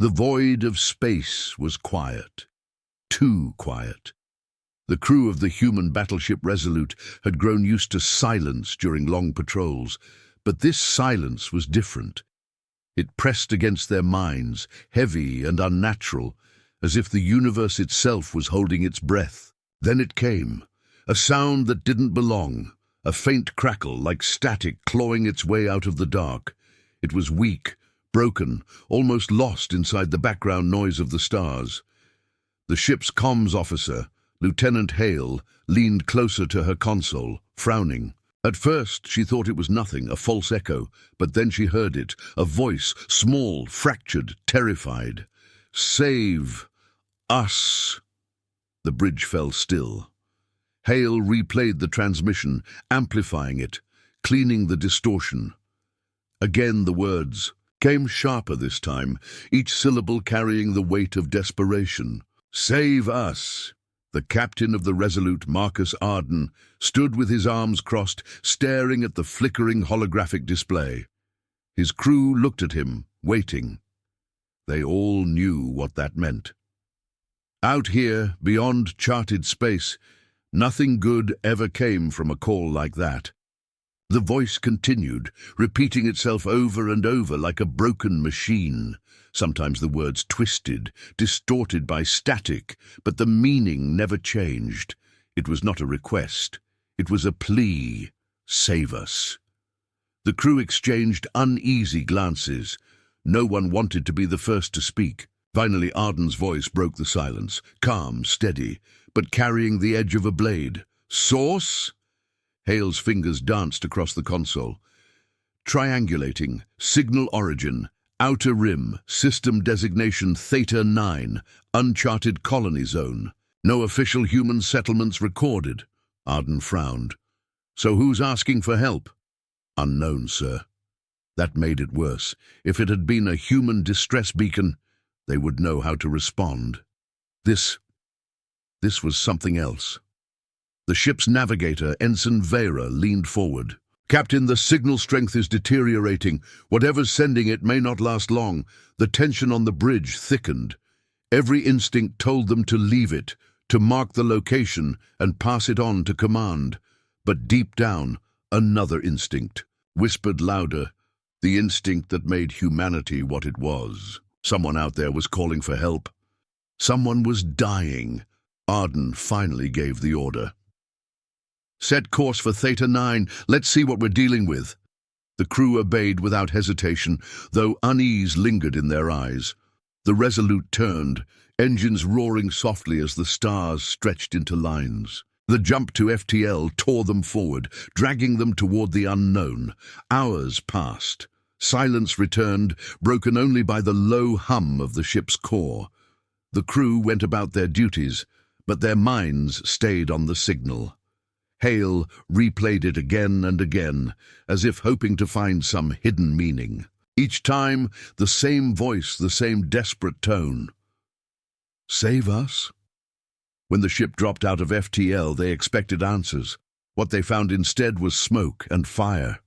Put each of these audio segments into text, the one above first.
The void of space was quiet. Too quiet. The crew of the human battleship Resolute had grown used to silence during long patrols, but this silence was different. It pressed against their minds, heavy and unnatural, as if the universe itself was holding its breath. Then it came, a sound that didn't belong, a faint crackle like static clawing its way out of the dark. It was weak, broken, almost lost inside the background noise of the stars. The ship's comms officer, Lieutenant Hale, leaned closer to her console, frowning. At first, she thought it was nothing, a false echo, but then she heard it, a voice, small, fractured, terrified. "Save us." The bridge fell still. Hale replayed the transmission, amplifying it, cleaning the distortion. Again the words came sharper this time, each syllable carrying the weight of desperation. "Save us." The captain of the Resolute, Marcus Arden, stood with his arms crossed, staring at the flickering holographic display. His crew looked at him, waiting. They all knew what that meant. Out here, beyond charted space, nothing good ever came from a call like that. The voice continued, repeating itself over and over like a broken machine. Sometimes the words twisted, distorted by static, but the meaning never changed. It was not a request. It was a plea. Save us. The crew exchanged uneasy glances. No one wanted to be the first to speak. Finally, Arden's voice broke the silence, calm, steady, but carrying the edge of a blade. "Source?" Hale's fingers danced across the console. "Triangulating, signal origin, outer rim, system designation Theta 9, uncharted colony zone. No official human settlements recorded." Arden frowned. "So who's asking for help?" "Unknown, sir." That made it worse. If it had been a human distress beacon, they would know how to respond. This was something else. The ship's navigator, Ensign Vera, leaned forward. "Captain, the signal strength is deteriorating. Whatever's sending it may not last long." The tension on the bridge thickened. Every instinct told them to leave it, to mark the location and pass it on to command. But deep down, another instinct whispered louder, the instinct that made humanity what it was. Someone out there was calling for help. Someone was dying. Arden finally gave the order. "Set course for Theta 9. Let's see what we're dealing with." The crew obeyed without hesitation, though unease lingered in their eyes. The Resolute turned, engines roaring softly as the stars stretched into lines. The jump to FTL tore them forward, dragging them toward the unknown. Hours passed. Silence returned, broken only by the low hum of the ship's core. The crew went about their duties, but their minds stayed on the signal. Hale replayed it again and again, as if hoping to find some hidden meaning. Each time, the same voice, the same desperate tone. "Save us?" When the ship dropped out of FTL, they expected answers. What they found instead was smoke and fire.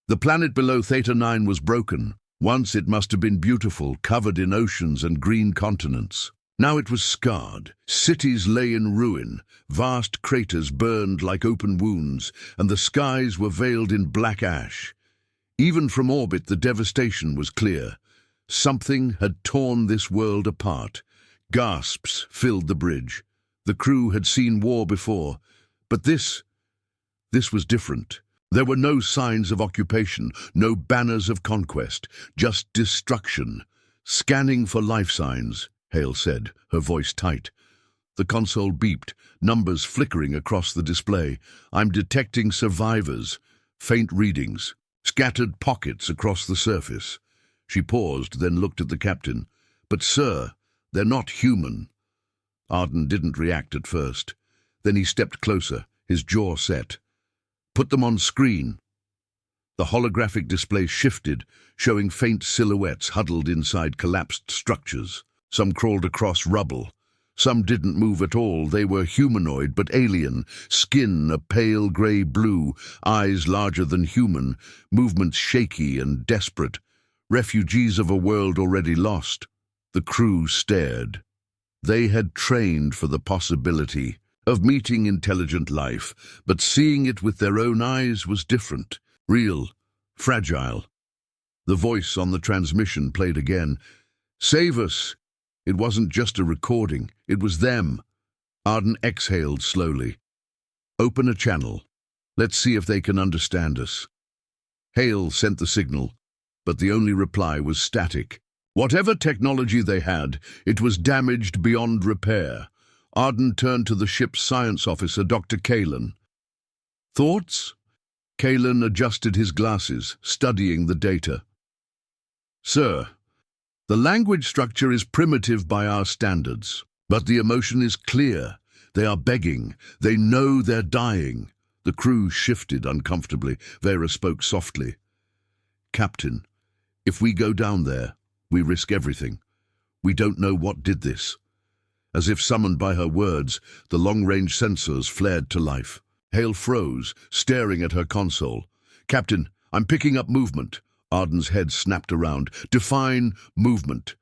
The planet below Theta 9 was broken. Once it must have been beautiful, covered in oceans and green continents. Now it was scarred. Cities lay in ruin, vast craters burned like open wounds, and the skies were veiled in black ash. Even from orbit, the devastation was clear. Something had torn this world apart. Gasps filled the bridge. The crew had seen war before, but this was different. There were no signs of occupation, no banners of conquest, just destruction. "Scanning for life signs," Hale said, her voice tight. The console beeped, numbers flickering across the display. "I'm detecting survivors." Faint readings, scattered pockets across the surface. She paused, then looked at the captain. "But, sir, they're not human." Arden didn't react at first. Then he stepped closer, his jaw set. "Put them on screen." The holographic display shifted, showing faint silhouettes huddled inside collapsed structures. Some crawled across rubble. Some didn't move at all. They were humanoid but alien, skin a pale grey blue, eyes larger than human, movements shaky and desperate. refugees of a world already lost. The crew stared. They had trained for the possibility of meeting intelligent life, but seeing it with their own eyes was different, real, fragile. The voice on the transmission played again. "Save us!" It wasn't just a recording, it was them. Arden exhaled slowly. "Open a channel. Let's see if they can understand us." Hale sent the signal, but the only reply was static. Whatever technology they had, it was damaged beyond repair. Arden turned to the ship's science officer, Dr. Kalen. "Thoughts?" Kalen adjusted his glasses, studying the data. "Sir, the language structure is primitive by our standards, but the emotion is clear. They are begging. They know they're dying." The crew shifted uncomfortably. Vera spoke softly. "Captain, if we go down there, we risk everything. We don't know what did this." As if summoned by her words, the long-range sensors flared to life. Hale froze, staring at her console. "Captain, I'm picking up movement." Arden's head snapped around. "Define movement."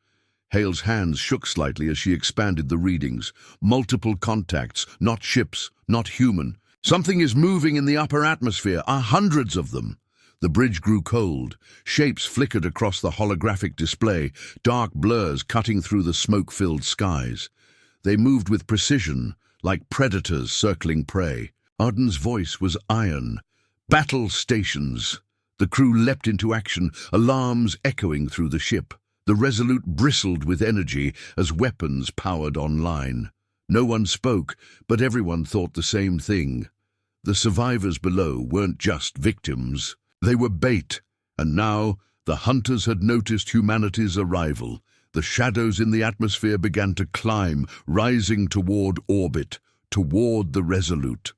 Hale's hands shook slightly as she expanded the readings. Multiple contacts, not ships, not human. "Something is moving in the upper atmosphere, hundreds of them." The bridge grew cold. Shapes flickered across the holographic display, dark blurs cutting through the smoke-filled skies. They moved with precision, like predators circling prey. Arden's voice was iron. "Battle stations!" The crew leapt into action, alarms echoing through the ship. The Resolute bristled with energy as weapons powered online. No one spoke, but everyone thought the same thing. The survivors below weren't just victims. They were bait, and now the hunters had noticed humanity's arrival. The shadows in the atmosphere began to climb, rising toward orbit, toward the Resolute.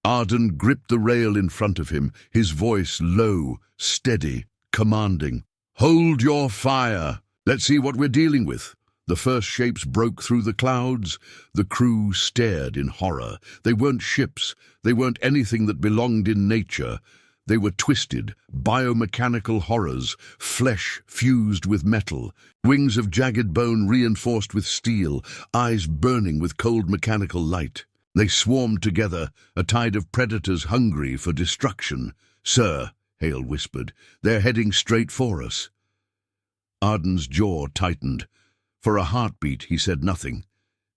Arden gripped the rail in front of him, his voice low, steady, commanding. "Hold your fire! Let's see what we're dealing with." The first shapes broke through the clouds. The crew stared in horror. They weren't ships. They weren't anything that belonged in nature. They were twisted, biomechanical horrors, flesh fused with metal, wings of jagged bone reinforced with steel, eyes burning with cold mechanical light. They swarmed together, a tide of predators hungry for destruction. "Sir," Hale whispered, "they're heading straight for us." Arden's jaw tightened. For a heartbeat, he said nothing.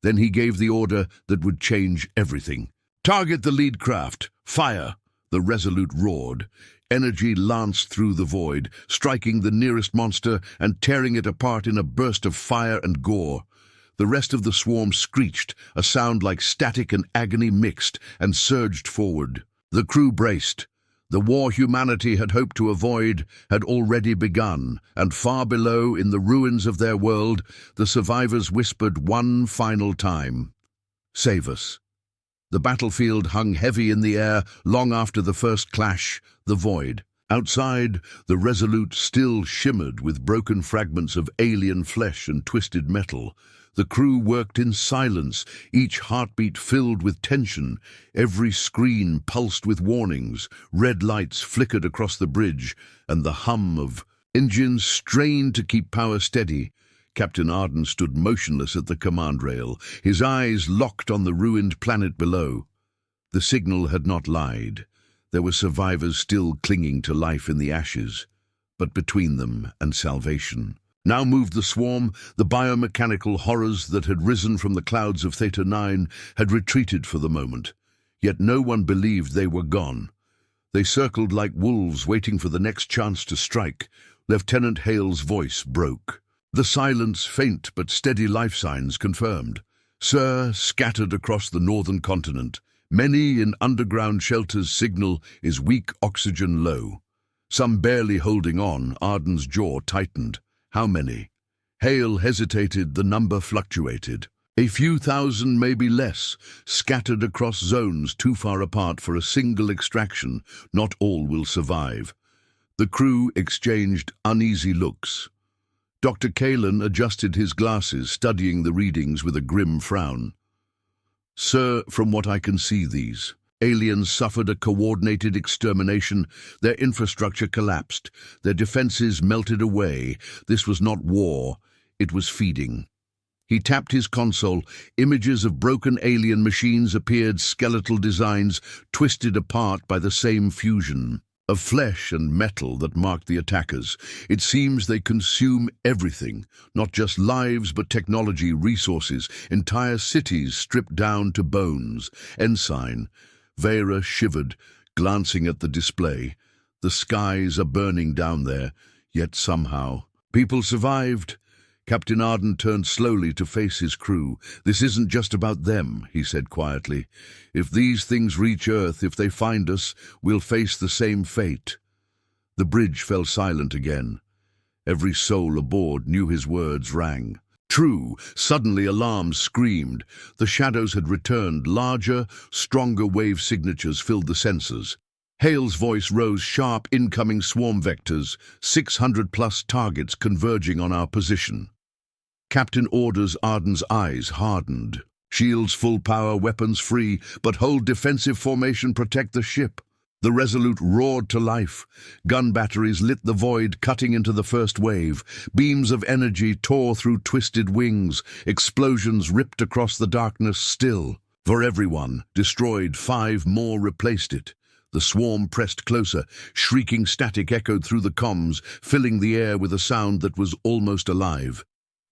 Then he gave the order that would change everything. "Target the lead craft! Fire!" The Resolute roared. Energy lanced through the void, striking the nearest monster and tearing it apart in a burst of fire and gore. The rest of the swarm screeched, a sound like static and agony mixed, and surged forward. The crew braced. The war humanity had hoped to avoid had already begun, and far below, in the ruins of their world, the survivors whispered one final time, "Save us." The battlefield hung heavy in the air long after the first clash, the void. Outside, the Resolute still shimmered with broken fragments of alien flesh and twisted metal. The crew worked in silence, each heartbeat filled with tension. Every screen pulsed with warnings. Red lights flickered across the bridge, and the hum of engines strained to keep power steady. Captain Arden stood motionless at the command rail, his eyes locked on the ruined planet below. The signal had not lied. There were survivors still clinging to life in the ashes, but between them and salvation. Now moved the swarm. The biomechanical horrors that had risen from the clouds of Theta 9 had retreated for the moment, yet no one believed they were gone. They circled like wolves waiting for the next chance to strike. Lieutenant Hale's voice broke. The silence, faint but steady life signs confirmed. "Sir, scattered across the northern continent. Many in underground shelters signal is weak oxygen low. Some barely holding on." Arden's jaw tightened. "How many?" Hale hesitated. The number fluctuated. "A few thousand, maybe less, scattered across zones too far apart for a single extraction. Not all will survive." The crew exchanged uneasy looks. Dr. Kalen adjusted his glasses, studying the readings with a grim frown. "Sir, from what I can see, these Aliens suffered a coordinated extermination. Their infrastructure collapsed. Their defenses melted away. This was not war. It was feeding. He tapped his console. Images of broken alien machines appeared, skeletal designs twisted apart by the same fusion of flesh and metal that marked the attackers. It seems they consume everything, not just lives but technology, resources, entire cities stripped down to bones. Ensign. Vera shivered, glancing at the display. The skies are burning down there, yet somehow people survived. Captain Arden turned slowly to face his crew. This isn't just about them, he said quietly. If these things reach Earth, if they find us, we'll face the same fate. The bridge fell silent again. Every soul aboard knew his words rang. True, suddenly alarms screamed. The shadows had returned. Larger, stronger wave signatures filled the sensors. Hale's voice rose sharp. Incoming swarm vectors, 600-plus targets converging on our position. Captain orders. Arden's eyes hardened. Shields full power, weapons free, but hold defensive formation, protect the ship. The Resolute roared to life. Gun batteries lit the void, cutting into the first wave. Beams of energy tore through twisted wings. Explosions ripped across the darkness. Still, for everyone, destroyed. 5 more replaced it. The swarm pressed closer. Shrieking static echoed through the comms, filling the air with a sound that was almost alive.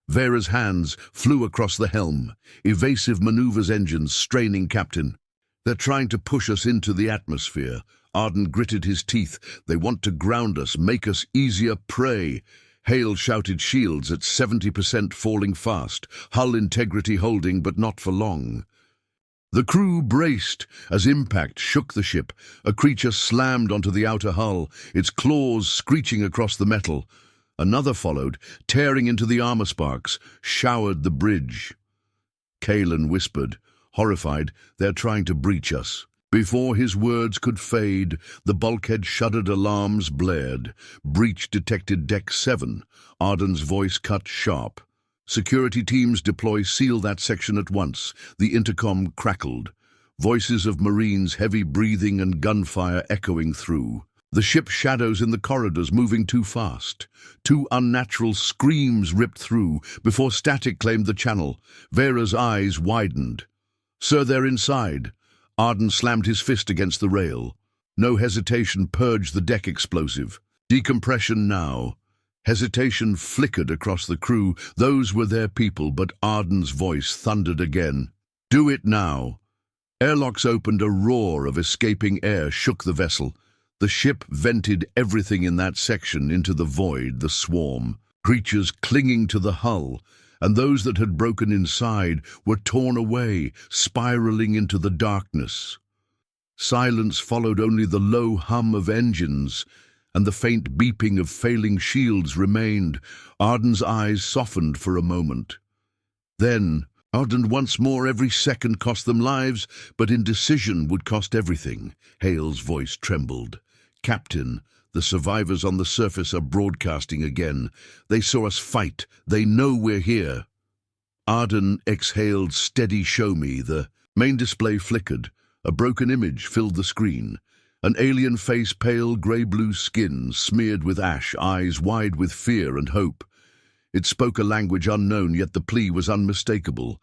Vera's hands flew across the helm. Evasive maneuvers, engines straining. Captain, they're trying to push us into the atmosphere. Arden gritted his teeth. They want to ground us, make us easier prey. Hale shouted. Shields at 70%, falling fast. Hull integrity holding, but not for long. The crew braced as impact shook the ship. A creature slammed onto the outer hull, its claws screeching across the metal. Another followed, tearing into the armor. Sparks showered the bridge. Kalen whispered, horrified, they're trying to breach us. Before his words could fade, the bulkhead shuddered. Alarms blared. Breach detected. Deck 7. Arden's voice cut sharp. Security teams deploy. Seal that section at once. The intercom crackled. Voices of Marines, heavy breathing and gunfire echoing through. The ship's shadows in the corridors moving too fast. 2 unnatural screams ripped through before static claimed the channel. Vera's eyes widened. Sir, they're inside. Arden slammed his fist against the rail. No hesitation, purged the deck explosive. Decompression now. Hesitation flickered across the crew. Those were their people, but Arden's voice thundered again. Do it now. Airlocks opened. A roar of escaping air shook the vessel. The ship vented everything in that section into the void, the swarm. Creatures clinging to the hull, and those that had broken inside were torn away, spiraling into the darkness. Silence followed. Only the low hum of engines and the faint beeping of failing shields remained. Arden's eyes softened for a moment. Then, Arden once more. Every second cost them lives, but indecision would cost everything. Hale's voice trembled. Captain, the survivors on the surface are broadcasting again. They saw us fight. They know we're here. Arden exhaled. Steady, show me. The main display flickered. A broken image filled the screen. An alien face, pale grey-blue skin, smeared with ash, eyes wide with fear and hope. It spoke a language unknown, yet the plea was unmistakable.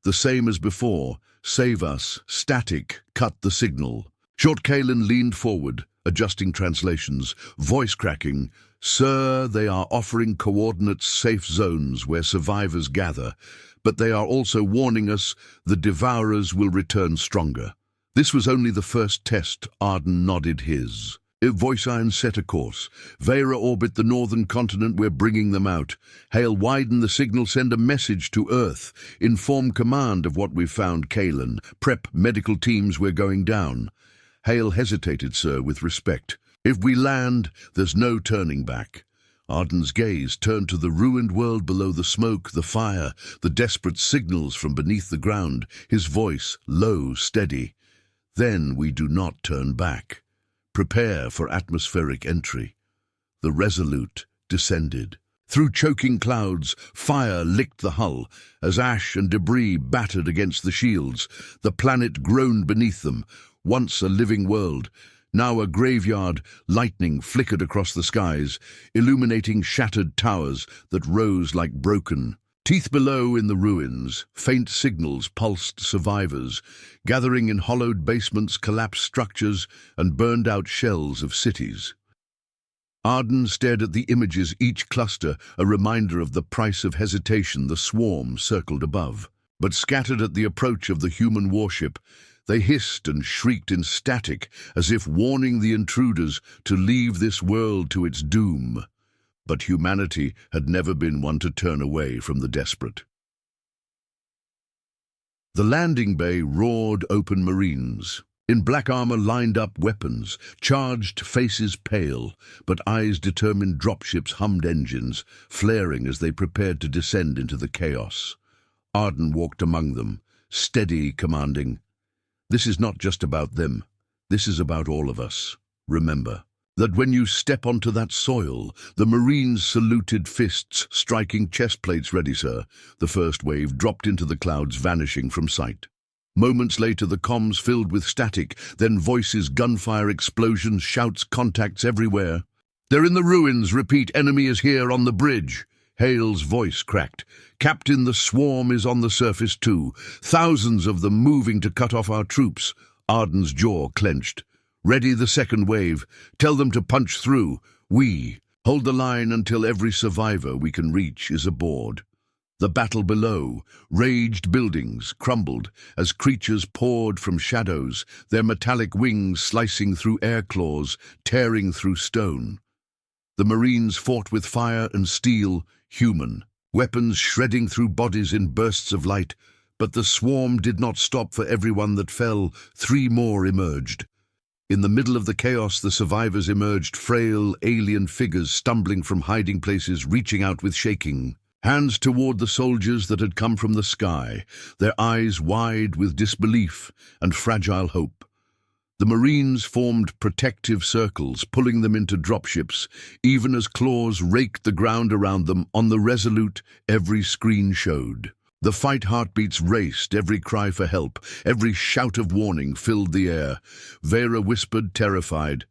The same as before. Save us. Static. Cut the signal. Short Kalen leaned forward, adjusting translations, voice cracking. Sir, they are offering coordinates, safe zones where survivors gather, but they are also warning us the Devourers will return stronger. This was only the first test. Arden nodded his. Voice iron set a course. Vera orbit the northern continent. We're bringing them out. Hale, widen the signal. Send a message to Earth. Inform command of what we've found. Kalen, prep medical teams. We're going down. Hale hesitated, sir, with respect. If we land, there's no turning back. Arden's gaze turned to the ruined world below, the smoke, the fire, the desperate signals from beneath the ground, his voice low, steady. Then we do not turn back. Prepare for atmospheric entry. The Resolute descended. Through choking clouds, fire licked the hull. As ash and debris battered against the shields, the planet groaned beneath them. once a living world. Now a graveyard, lightning flickered across the skies, illuminating shattered towers that rose like broken teeth below in the ruins. Faint signals pulsed survivors, gathering in hollowed basements, collapsed structures, and burned-out shells of cities. Arden stared at the images, each cluster a reminder of the price of hesitation. The swarm circled above. But scattered at the approach of the human warship, they hissed and shrieked in static, as if warning the intruders to leave this world to its doom. But humanity had never been one to turn away from the desperate. The landing bay roared open. Marines in black armor lined up, weapons charged, faces pale, but eyes determined. Dropships hummed, engines flaring as they prepared to descend into the chaos. Arden walked among them, steady, commanding. This is not just about them. This is about all of us. Remember that when you step onto that soil, the Marines saluted, fists striking, chest plates ready, sir. The first wave dropped into the clouds, vanishing from sight. Moments later, the comms filled with static, then voices, gunfire, explosions, shouts, contacts everywhere. They're in the ruins. Repeat, enemy is here on the bridge. Hale's voice cracked. Captain, the swarm is on the surface too. Thousands of them moving to cut off our troops. Arden's jaw clenched. Ready the second wave. Tell them to punch through. We hold the line until every survivor we can reach is aboard. The battle below raged. Buildings crumbled as creatures poured from shadows, their metallic wings slicing through air claws, tearing through stone. The Marines fought with fire and steel, human, weapons shredding through bodies in bursts of light. But the swarm did not stop for everyone that fell. 3 more emerged. In the middle of the chaos, the survivors emerged, frail, alien figures stumbling from hiding places, reaching out with shaking hands toward the soldiers that had come from the sky, their eyes wide with disbelief and fragile hope. The Marines formed protective circles, pulling them into dropships, even as claws raked the ground around them. On the Resolute, every screen showed. The fight heartbeats raced, every cry for help, every shout of warning filled the air. Vera whispered, terrified,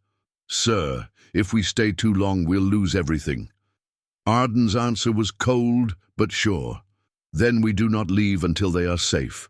"Sir, if we stay too long, we'll lose everything." Arden's answer was cold but sure. "Then we do not leave until they are safe."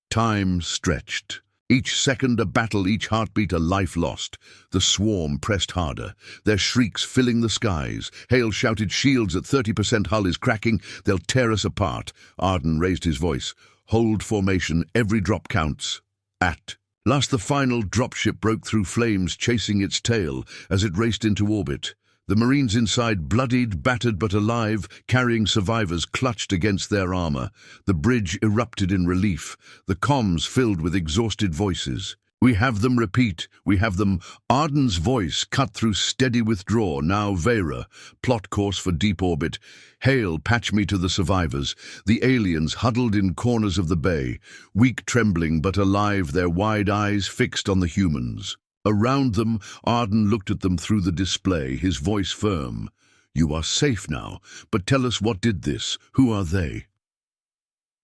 Time stretched. Each second a battle, each heartbeat a life lost. The swarm pressed harder, their shrieks filling the skies. Hale shouted, "Shields at 30%, hull is cracking, they'll tear us apart." Arden raised his voice, "Hold formation, every drop counts." At last the final dropship broke through flames, chasing its tail as it raced into orbit. The Marines inside, bloodied, battered but alive, carrying survivors, clutched against their armor. The bridge erupted in relief, the comms filled with exhausted voices. "We have them, repeat, we have them." Arden's voice cut through steady withdrawal. "Now, Vera, plot course for deep orbit. Hale, patch me to the survivors." The aliens huddled in corners of the bay, weak, trembling, but alive, their wide eyes fixed on the humans. Around them, Arden looked at them through the display, his voice firm. "You are safe now, but tell us, what did this? Who are they?"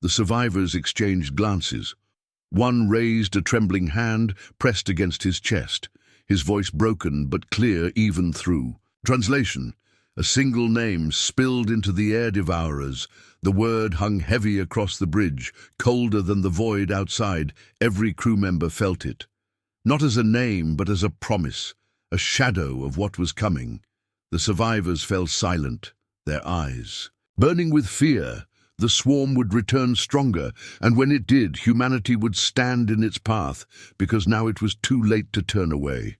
The survivors exchanged glances. One raised a trembling hand, pressed against his chest, his voice broken but clear even through. Translation: a single name spilled into the air: Devourers. The word hung heavy across the bridge, colder than the void outside. Every crew member felt it. Not as a name, but as a promise, a shadow of what was coming. The survivors fell silent, their eyes burning with fear. The swarm would return stronger, and when it did, humanity would stand in its path, because now it was too late to turn away.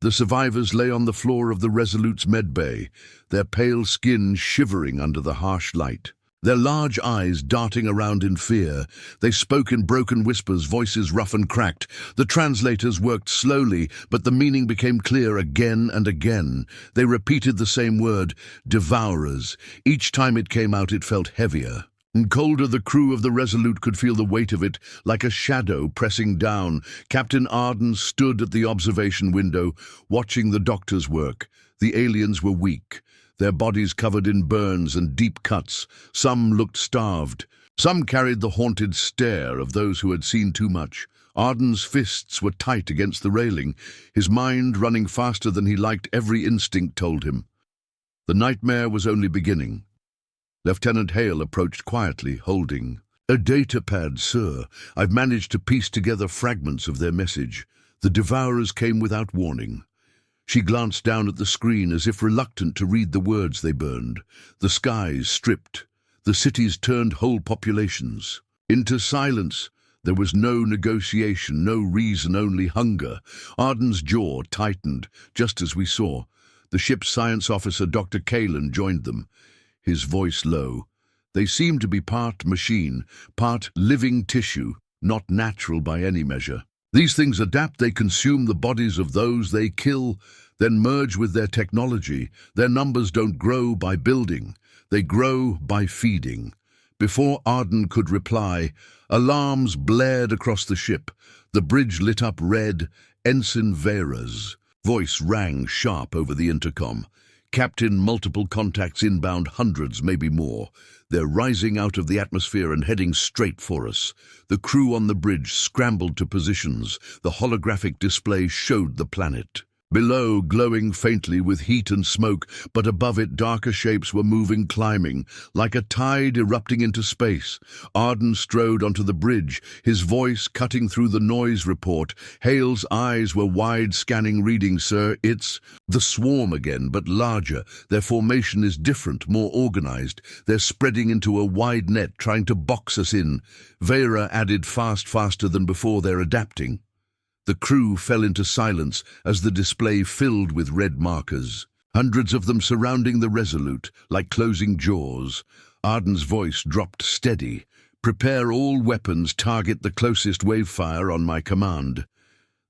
The survivors lay on the floor of the Resolute's medbay, their pale skin shivering under the harsh light. Their large eyes darting around in fear. They spoke in broken whispers, voices rough and cracked. The translators worked slowly, but the meaning became clear again and again. They repeated the same word, Devourers. Each time it came out, it felt heavier and colder. The crew of the Resolute could feel the weight of it, like a shadow pressing down. Captain Arden stood at the observation window, watching the doctors work. The aliens were weak, their bodies covered in burns and deep cuts. Some looked starved. Some carried the haunted stare of those who had seen too much. Arden's fists were tight against the railing, his mind running faster than he liked. Every instinct told him. The nightmare was only beginning. Lieutenant Hale approached quietly, holding a datapad. Sir, I've managed to piece together fragments of their message. The Devourers came without warning. She glanced down at the screen as if reluctant to read the words they burned. The skies stripped. The cities turned whole populations into silence. There was no negotiation, no reason, only hunger. Arden's jaw tightened, just as we saw. The ship's science officer, Dr. Kalen, joined them, his voice low. They seemed to be part machine, part living tissue, not natural by any measure. These things adapt, they consume the bodies of those they kill, then merge with their technology. Their numbers don't grow by building, they grow by feeding. Before Arden could reply, alarms blared across the ship. The bridge lit up red. Ensign Vera's voice rang sharp over the intercom. Captain, multiple contacts inbound, hundreds, maybe more. They're rising out of the atmosphere and heading straight for us. The crew on the bridge scrambled to positions. The holographic display showed the planet. Below, glowing faintly with heat and smoke, but above it darker shapes were moving, climbing, like a tide erupting into space. Arden strode onto the bridge, his voice cutting through the noise report. Hale's eyes were wide, scanning, reading. Sir, it's the swarm again, but larger. Their formation is different, more organized. They're spreading into a wide net, trying to box us in. Vera added, faster than before. They're adapting. The crew fell into silence as the display filled with red markers. Hundreds of them surrounding the Resolute, like closing jaws. Arden's voice dropped steady. Prepare all weapons, target the closest wavefire on my command.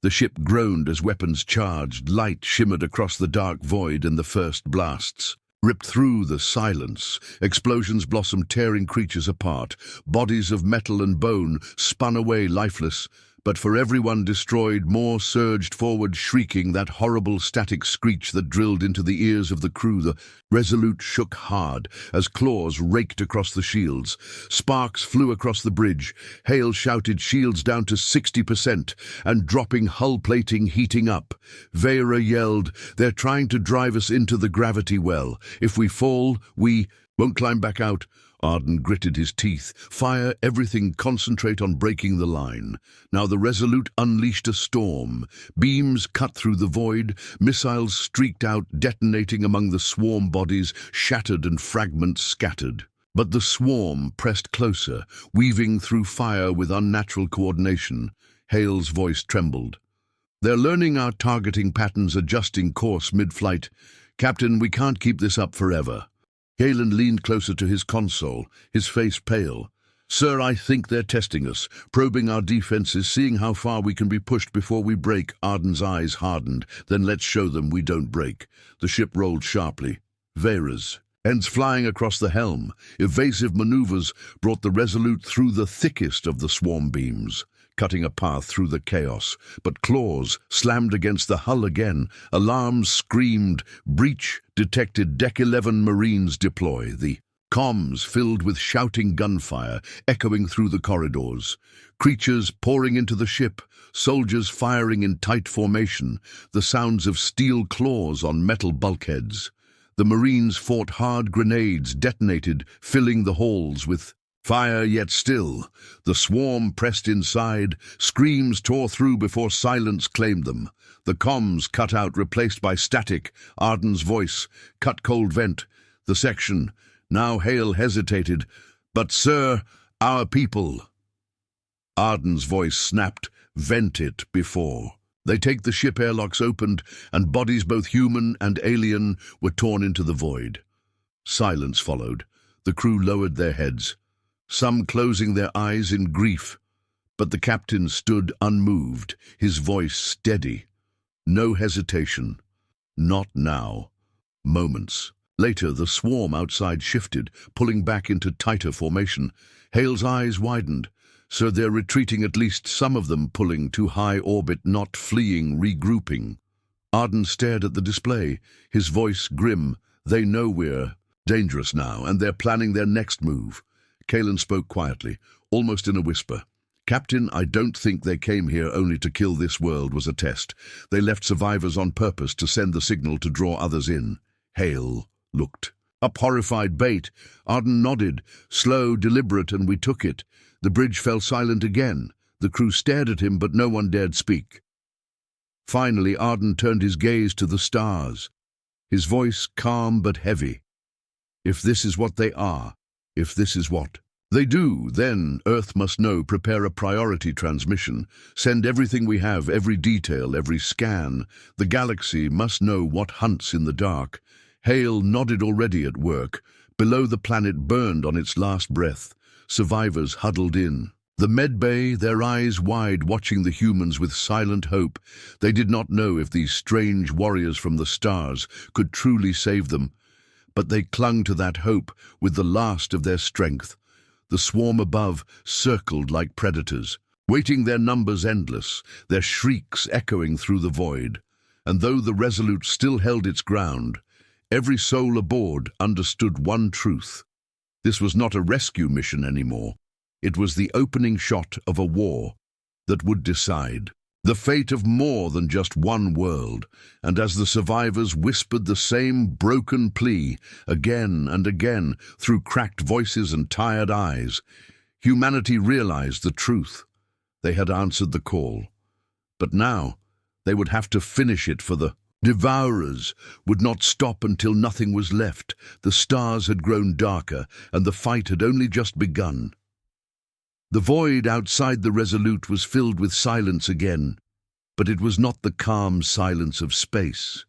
The ship groaned as weapons charged. Light shimmered across the dark void, and the first blasts ripped through the silence. Explosions blossomed, tearing creatures apart. Bodies of metal and bone spun away lifeless. But for everyone destroyed, more surged forward, shrieking, that horrible static screech that drilled into the ears of the crew. The Resolute shook hard as claws raked across the shields. Sparks flew across the bridge. Hale shouted, shields down to 60%, and dropping hull plating, heating up. Vera yelled, they're trying to drive us into the gravity well. If we fall, we won't climb back out. Arden gritted his teeth. Fire everything, concentrate on breaking the line. Now the Resolute unleashed a storm. Beams cut through the void, missiles streaked out, detonating among the swarm bodies, shattered and fragments scattered. But the swarm pressed closer, weaving through fire with unnatural coordination. Hale's voice trembled. They're learning our targeting patterns, adjusting course mid-flight. Captain, we can't keep this up forever. Kalen leaned closer to his console, his face pale. Sir, I think they're testing us, probing our defenses, seeing how far we can be pushed before we break. Arden's eyes hardened. Then let's show them we don't break. The ship rolled sharply. Vera's ends flying across the helm. Evasive maneuvers brought the Resolute through the thickest of the swarm beams, cutting a path through the chaos. But claws slammed against the hull again. Alarms screamed. Breach detected. Deck 11 Marines deploy. The comms filled with shouting gunfire, echoing through the corridors. Creatures pouring into the ship. Soldiers firing in tight formation. The sounds of steel claws on metal bulkheads. The Marines fought hard. Grenades detonated, filling the halls with fire, yet still. The swarm pressed inside. Screams tore through before silence claimed them. The comms cut out, replaced by static. Arden's voice cut cold vent. The section. Now Hale hesitated. But, sir, our people. Arden's voice snapped. Vent it before. They take the ship. Airlocks opened, and bodies both human and alien were torn into the void. Silence followed. The crew lowered their heads, some closing their eyes in grief. But the captain stood unmoved, his voice steady. No hesitation. Not now. Moments later, the swarm outside shifted, pulling back into tighter formation. Hale's eyes widened. So they're retreating, at least some of them, pulling to high orbit, not fleeing, regrouping. Arden stared at the display, his voice grim. They know we're dangerous now, and they're planning their next move. Kalen spoke quietly, almost in a whisper. "Captain, I don't think they came here only to kill. This world was a test. They left survivors on purpose to send the signal to draw others in." Hale looked up, horrified. "Bait." Arden nodded. "Slow, deliberate, and we took it." The bridge fell silent again. The crew stared at him, but no one dared speak. Finally, Arden turned his gaze to the stars, his voice calm but heavy. "If this is what they are, if this is what they do, then Earth must know. Prepare a priority transmission. Send everything we have, every detail, every scan. The galaxy must know what hunts in the dark." Hale nodded, already at work. Below, the planet burned on its last breath. Survivors huddled in the medbay, their eyes wide, watching the humans with silent hope. They did not know if these strange warriors from the stars could truly save them, but they clung to that hope with the last of their strength. The swarm above circled like predators, waiting, their numbers endless, their shrieks echoing through the void. And though the Resolute still held its ground, every soul aboard understood one truth. This was not a rescue mission anymore. It was the opening shot of a war that would decide the fate of more than just one world. And as the survivors whispered the same broken plea again and again through cracked voices and tired eyes, humanity realized the truth. They had answered the call. But now they would have to finish it, for the Devourers would not stop until nothing was left. The stars had grown darker, and the fight had only just begun. The void outside the Resolute was filled with silence again, but it was not the calm silence of space.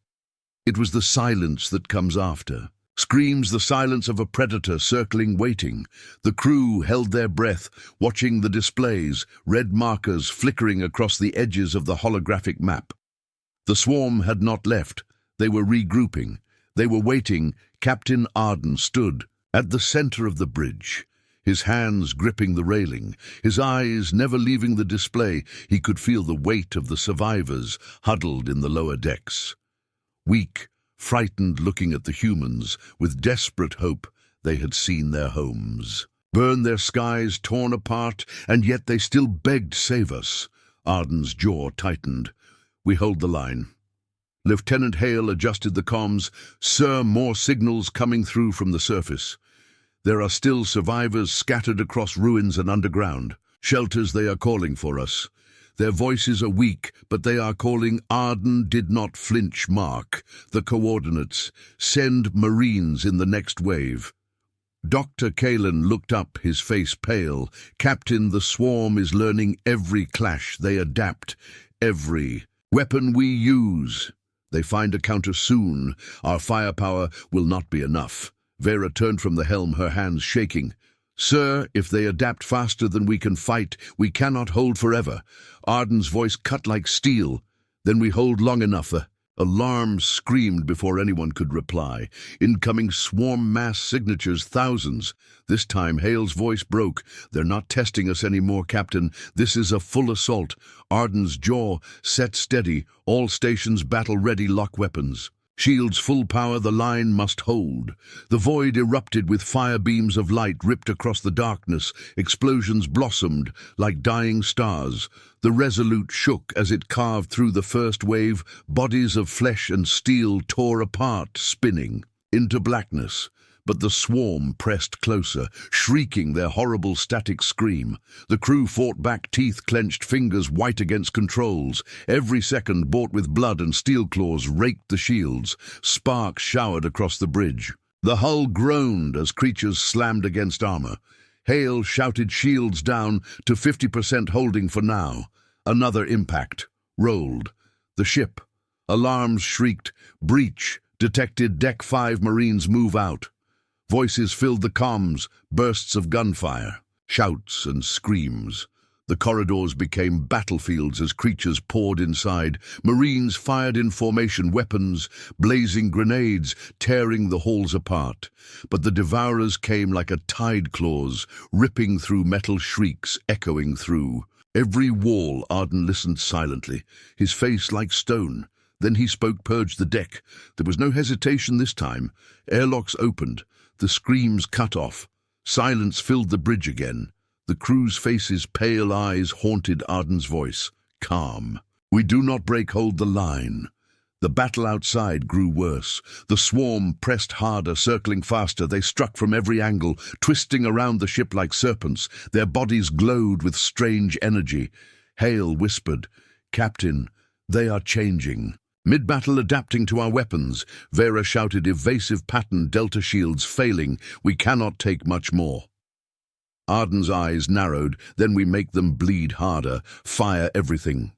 It was the silence that comes after. Screams, the silence of a predator circling, waiting. The crew held their breath, watching the displays, red markers flickering across the edges of the holographic map. The swarm had not left. They were regrouping. They were waiting. Captain Arden stood at the center of the bridge, his hands gripping the railing, his eyes never leaving the display. He could feel the weight of the survivors huddled in the lower decks. Weak, frightened, looking at the humans, with desperate hope. They had seen their homes burn, their skies torn apart, and yet they still begged, "Save us." Arden's jaw tightened. "We hold the line." Lieutenant Hale adjusted the comms. "Sir, more signals coming through from the surface. There are still survivors scattered across ruins and underground shelters. They are calling for us. Their voices are weak, but they are calling." Arden did not flinch. "Mark the coordinates. Send Marines in the next wave." Dr. Kalen looked up, his face pale. "Captain, the swarm is learning every clash. They adapt. Every weapon we use. They find a counter soon. Our firepower will not be enough." Vera turned from the helm, her hands shaking. "Sir, if they adapt faster than we can fight, we cannot hold forever." Arden's voice cut like steel. "Then we hold long enough." Alarm screamed before anyone could reply. Incoming swarm mass signatures, thousands. This time Hale's voice broke. "They're not testing us anymore, Captain. This is a full assault." Arden's jaw set steady. "All stations battle ready, lock weapons. Shields full power, the line must hold." The void erupted with fire beams of light ripped across the darkness. Explosions blossomed like dying stars. The Resolute shook as it carved through the first wave. Bodies of flesh and steel tore apart, spinning into blackness. But the swarm pressed closer, shrieking their horrible static scream. The crew fought back, teeth clenched, fingers white against controls. Every second bought with blood, and steel claws raked the shields. Sparks showered across the bridge. The hull groaned as creatures slammed against armor. Hale shouted, "Shields down to 50% holding for now." Another impact. Rolled. The ship. Alarms shrieked. "Breach detected. Deck 5 Marines move out." Voices filled the comms, bursts of gunfire, shouts and screams. The corridors became battlefields as creatures poured inside. Marines fired in formation, weapons, blazing grenades, tearing the halls apart. But the Devourers came like a tide claws, ripping through metal, shrieks echoing through every wall. Arden listened silently, his face like stone. Then he spoke, "Purge the deck." There was no hesitation this time. Airlocks opened. The screams cut off. Silence filled the bridge again. The crew's faces, pale eyes haunted Arden's voice. Calm. We do not hold the line. The battle outside grew worse. The swarm pressed harder, circling faster. They struck from every angle, twisting around the ship like serpents. Their bodies glowed with strange energy. Hale whispered, "Captain, they are changing." Mid-battle, adapting to our weapons, Vera shouted, "Evasive pattern, Delta shields failing. We cannot take much more." Arden's eyes narrowed. "Then we make them bleed harder. Fire everything."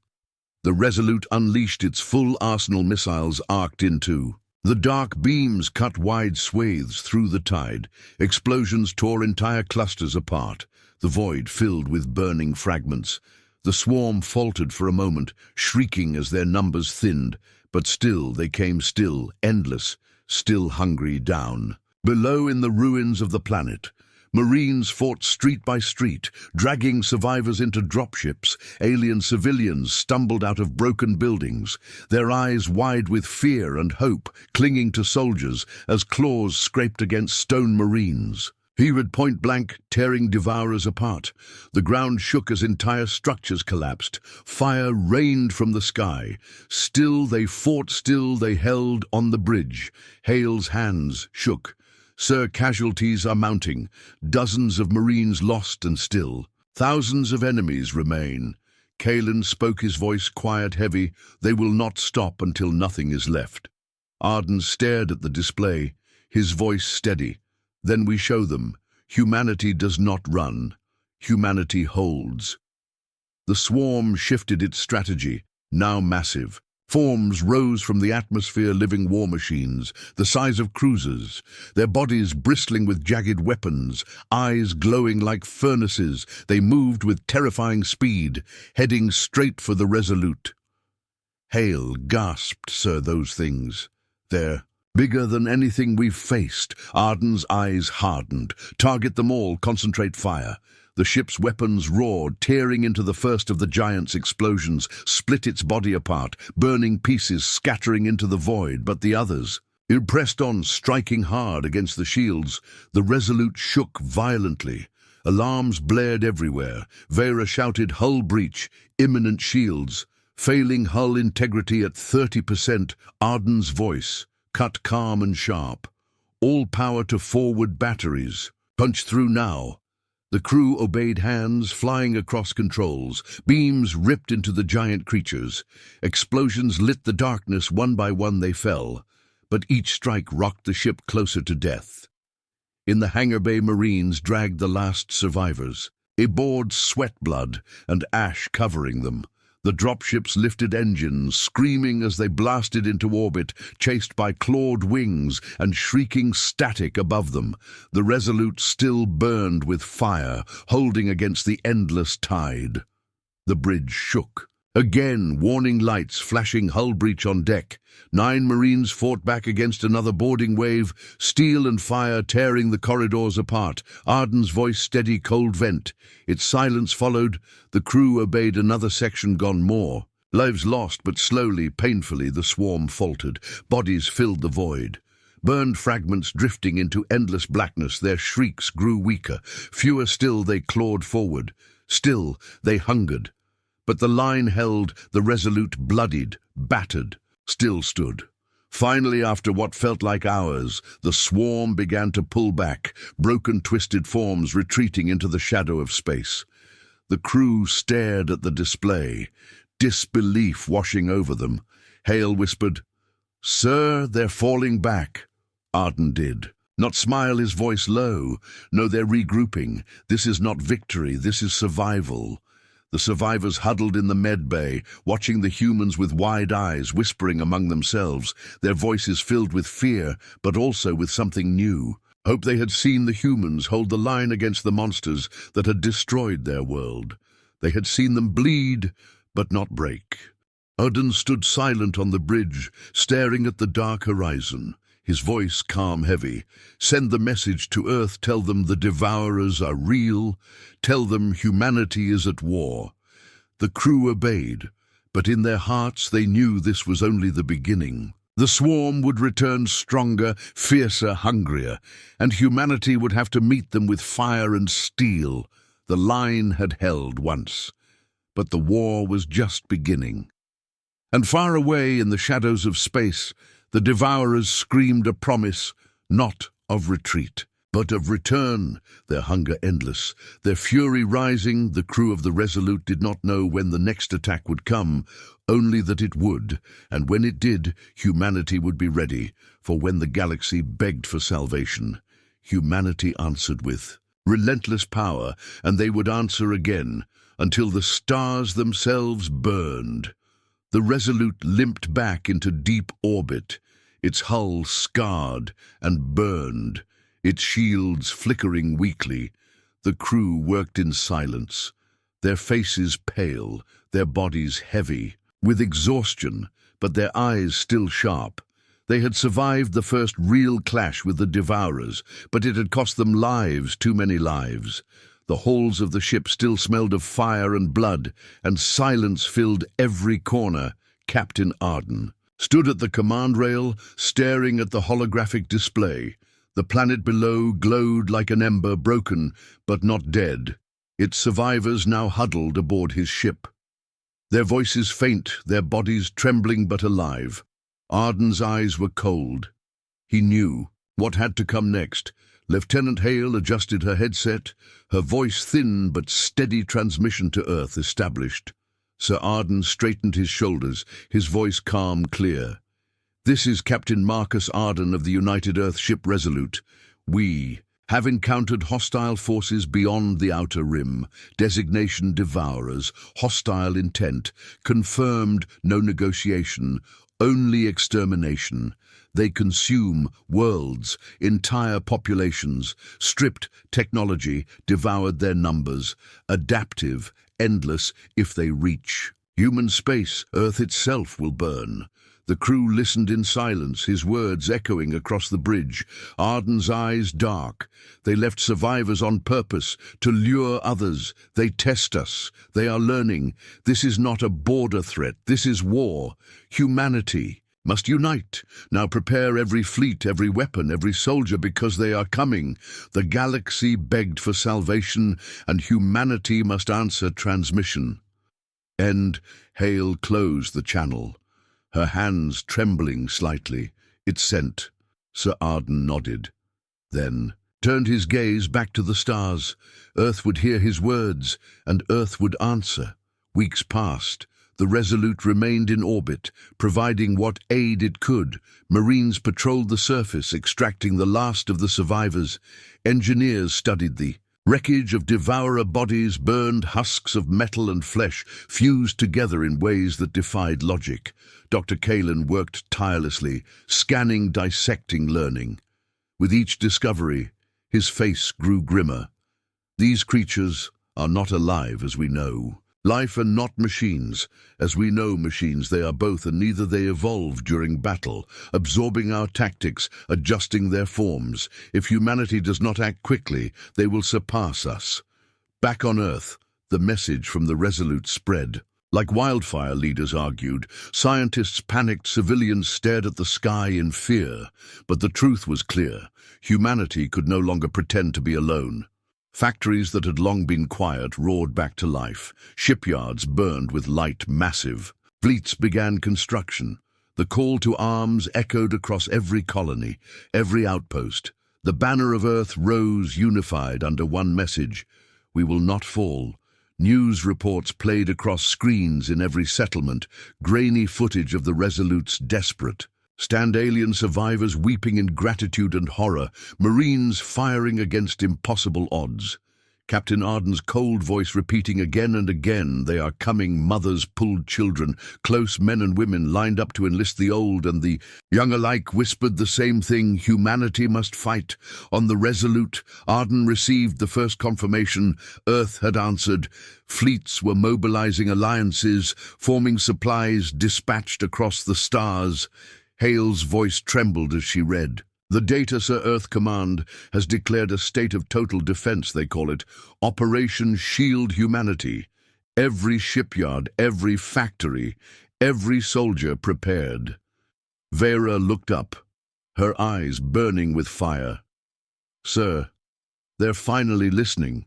The Resolute unleashed its full arsenal. Missiles arced into. The dark beams cut wide swathes through the tide. Explosions tore entire clusters apart. The void filled with burning fragments. The swarm faltered for a moment, shrieking as their numbers thinned. But still they came, still endless, still hungry down. Below, in the ruins of the planet, Marines fought street by street, dragging survivors into dropships. Alien civilians stumbled out of broken buildings, their eyes wide with fear and hope, clinging to soldiers as claws scraped against stone Marines. He would point blank, tearing devourers apart. The ground shook as entire structures collapsed. Fire rained from the sky. Still they fought, still they held on the bridge. Hale's hands shook. "Sir, casualties are mounting. Dozens of Marines lost and still. Thousands of enemies remain." Kalen spoke, his voice quiet, heavy. "They will not stop until nothing is left." Arden stared at the display, his voice steady. "Then we show them. Humanity does not run. Humanity holds." The swarm shifted its strategy, now massive. Forms rose from the atmosphere, living war machines, the size of cruisers, their bodies bristling with jagged weapons, eyes glowing like furnaces. They moved with terrifying speed, heading straight for the Resolute. Hale gasped, "Sir, those things, they're bigger than anything we've faced." Arden's eyes hardened. "Target them all, concentrate fire." The ship's weapons roared, tearing into the first of the giant's explosions, split its body apart, burning pieces scattering into the void. But the others, it pressed on, striking hard against the shields. The Resolute shook violently. Alarms blared everywhere. Vera shouted, "Hull breach, imminent shields." Failing hull integrity at 30%, Arden's voice cut calm and sharp. "All power to forward batteries. Punch through now." The crew obeyed, hands flying across controls. Beams ripped into the giant creatures. Explosions lit the darkness. One by one they fell, but each strike rocked the ship closer to death. In the hangar bay, Marines dragged the last survivors, aboard, sweat blood and ash covering them. The dropships lifted engines, screaming as they blasted into orbit, chased by clawed wings and shrieking static above them. The Resolute still burned with fire, holding against the endless tide. The bridge shook. Again, warning lights flashing, hull breach on deck. 9 Marines fought back against another boarding wave, steel and fire tearing the corridors apart. Arden's voice steady, cold vent. Its silence followed. The crew obeyed. Another section gone. More lives lost, but slowly, painfully, the swarm faltered. Bodies filled the void. Burned fragments drifting into endless blackness. Their shrieks grew weaker. Fewer still, they clawed forward. Still, they hungered. But the line held. The Resolute, bloodied, battered, still stood. Finally, after what felt like hours, the swarm began to pull back, broken, twisted forms retreating into the shadow of space. The crew stared at the display, disbelief washing over them. Hale whispered, "Sir, they're falling back." Arden did. Not smile, his voice low. "No, they're regrouping. This is not victory, this is survival." The survivors huddled in the med bay, watching the humans with wide eyes, whispering among themselves, their voices filled with fear, but also with something new. Hope. They had seen the humans hold the line against the monsters that had destroyed their world. They had seen them bleed, but not break. Arden stood silent on the bridge, staring at the dark horizon. His voice calm, heavy. "Send the message to Earth. Tell them the devourers are real. Tell them humanity is at war." The crew obeyed, but in their hearts they knew this was only the beginning. The swarm would return stronger, fiercer, hungrier, and humanity would have to meet them with fire and steel. The line had held once, but the war was just beginning. And far away in the shadows of space, the Devourers screamed a promise, not of retreat, but of return, their hunger endless, their fury rising. The crew of the Resolute did not know when the next attack would come, only that it would, and when it did, humanity would be ready, for when the galaxy begged for salvation, humanity answered with relentless power, and they would answer again, until the stars themselves burned. The Resolute limped back into deep orbit, its hull scarred and burned, its shields flickering weakly. The crew worked in silence, their faces pale, their bodies heavy, with exhaustion, but their eyes still sharp. They had survived the first real clash with the Devourers, but it had cost them lives, too many lives. The halls of the ship still smelled of fire and blood, and silence filled every corner. Captain Arden stood at the command rail, staring at the holographic display. The planet below glowed like an ember, broken but not dead. Its survivors now huddled aboard his ship, their voices faint, their bodies trembling but alive. Arden's eyes were cold. He knew what had to come next. Lieutenant Hale adjusted her headset, her voice thin but steady transmission to Earth established. Sir Arden straightened his shoulders, his voice calm, clear. "This is Captain Marcus Arden of the United Earth ship Resolute. We have encountered hostile forces beyond the outer rim. Designation Devourers. Hostile intent. Confirmed, no negotiation. Only extermination. They consume worlds, entire populations, stripped technology, devoured their numbers. Adaptive, endless if they reach. Human space, Earth itself will burn." The crew listened in silence, his words echoing across the bridge. Arden's eyes dark. "They left survivors on purpose, to lure others. They test us. They are learning. This is not a border threat. This is war. Humanity must unite. Now prepare every fleet, every weapon, every soldier, because they are coming. The galaxy begged for salvation, and humanity must answer transmission." And Hale closed the channel, her hands trembling slightly. It sent. Sir Arden nodded, then turned his gaze back to the stars. Earth would hear his words, and Earth would answer. Weeks passed. The Resolute remained in orbit, providing what aid it could. Marines patrolled the surface, extracting the last of the survivors. Engineers studied the wreckage of devourer bodies, burned husks of metal and flesh, fused together in ways that defied logic. Dr. Kalen worked tirelessly, scanning, dissecting, learning. With each discovery, his face grew grimmer. These creatures are not alive as we know. Life and not machines. As we know machines, they are both, and neither they evolved during battle, absorbing our tactics, adjusting their forms. If humanity does not act quickly, they will surpass us. Back on Earth, the message from the Resolute spread. Like wildfire, leaders argued. Scientists panicked, civilians stared at the sky in fear. But the truth was clear. Humanity could no longer pretend to be alone. Factories that had long been quiet roared back to life. Shipyards burned with light, massive. Fleets began construction. The call to arms echoed across every colony, every outpost. The banner of Earth rose unified under one message: we will not fall. News reports played across screens in every settlement, grainy footage of the Resolute's desperate stand, alien survivors weeping in gratitude and horror, Marines firing against impossible odds. Captain Arden's cold voice repeating again and again, "They are coming." Mothers pulled children, close men and women lined up to enlist. The old and the young alike whispered the same thing: humanity must fight. On the Resolute, Arden received the first confirmation. Earth had answered. Fleets were mobilizing, alliances, forming, supplies dispatched across the stars. Hale's voice trembled as she read. "The data, Sir. Earth Command has declared a state of total defense, they call it. Operation Shield Humanity. Every shipyard, every factory, every soldier prepared." Vera looked up, her eyes burning with fire. "Sir, they're finally listening."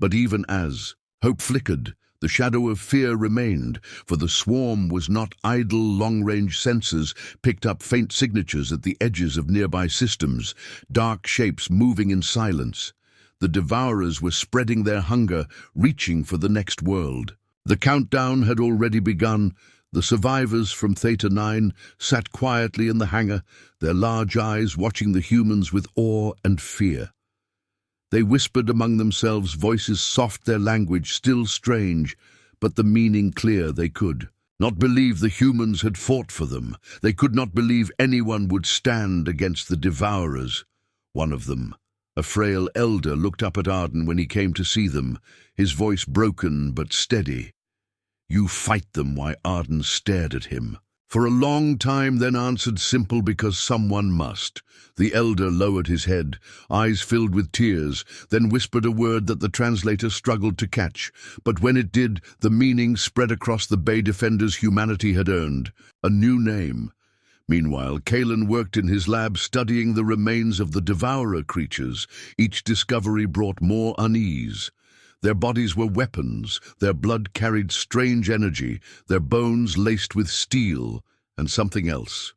But even as hope flickered, the shadow of fear remained, for the swarm was not idle. Long-range sensors picked up faint signatures at the edges of nearby systems, dark shapes moving in silence. The devourers were spreading their hunger, reaching for the next world. The countdown had already begun. The survivors from Theta 9 sat quietly in the hangar, their large eyes watching the humans with awe and fear. They whispered among themselves, voices soft, their language still strange, but the meaning clear. They could not believe the humans had fought for them. They could not believe anyone would stand against the devourers. One of them, a frail elder, looked up at Arden when he came to see them, his voice broken but steady. "You fight them." Why? Arden stared at him. For a long time, then answered, "Simple, because someone must." The elder lowered his head, eyes filled with tears, then whispered a word that the translator struggled to catch. But when it did, the meaning spread across the Bay Defenders humanity had earned. A new name. Meanwhile, Kalen worked in his lab studying the remains of the devourer creatures. Each discovery brought more unease. Their bodies were weapons, their blood carried strange energy, their bones laced with steel, and something else.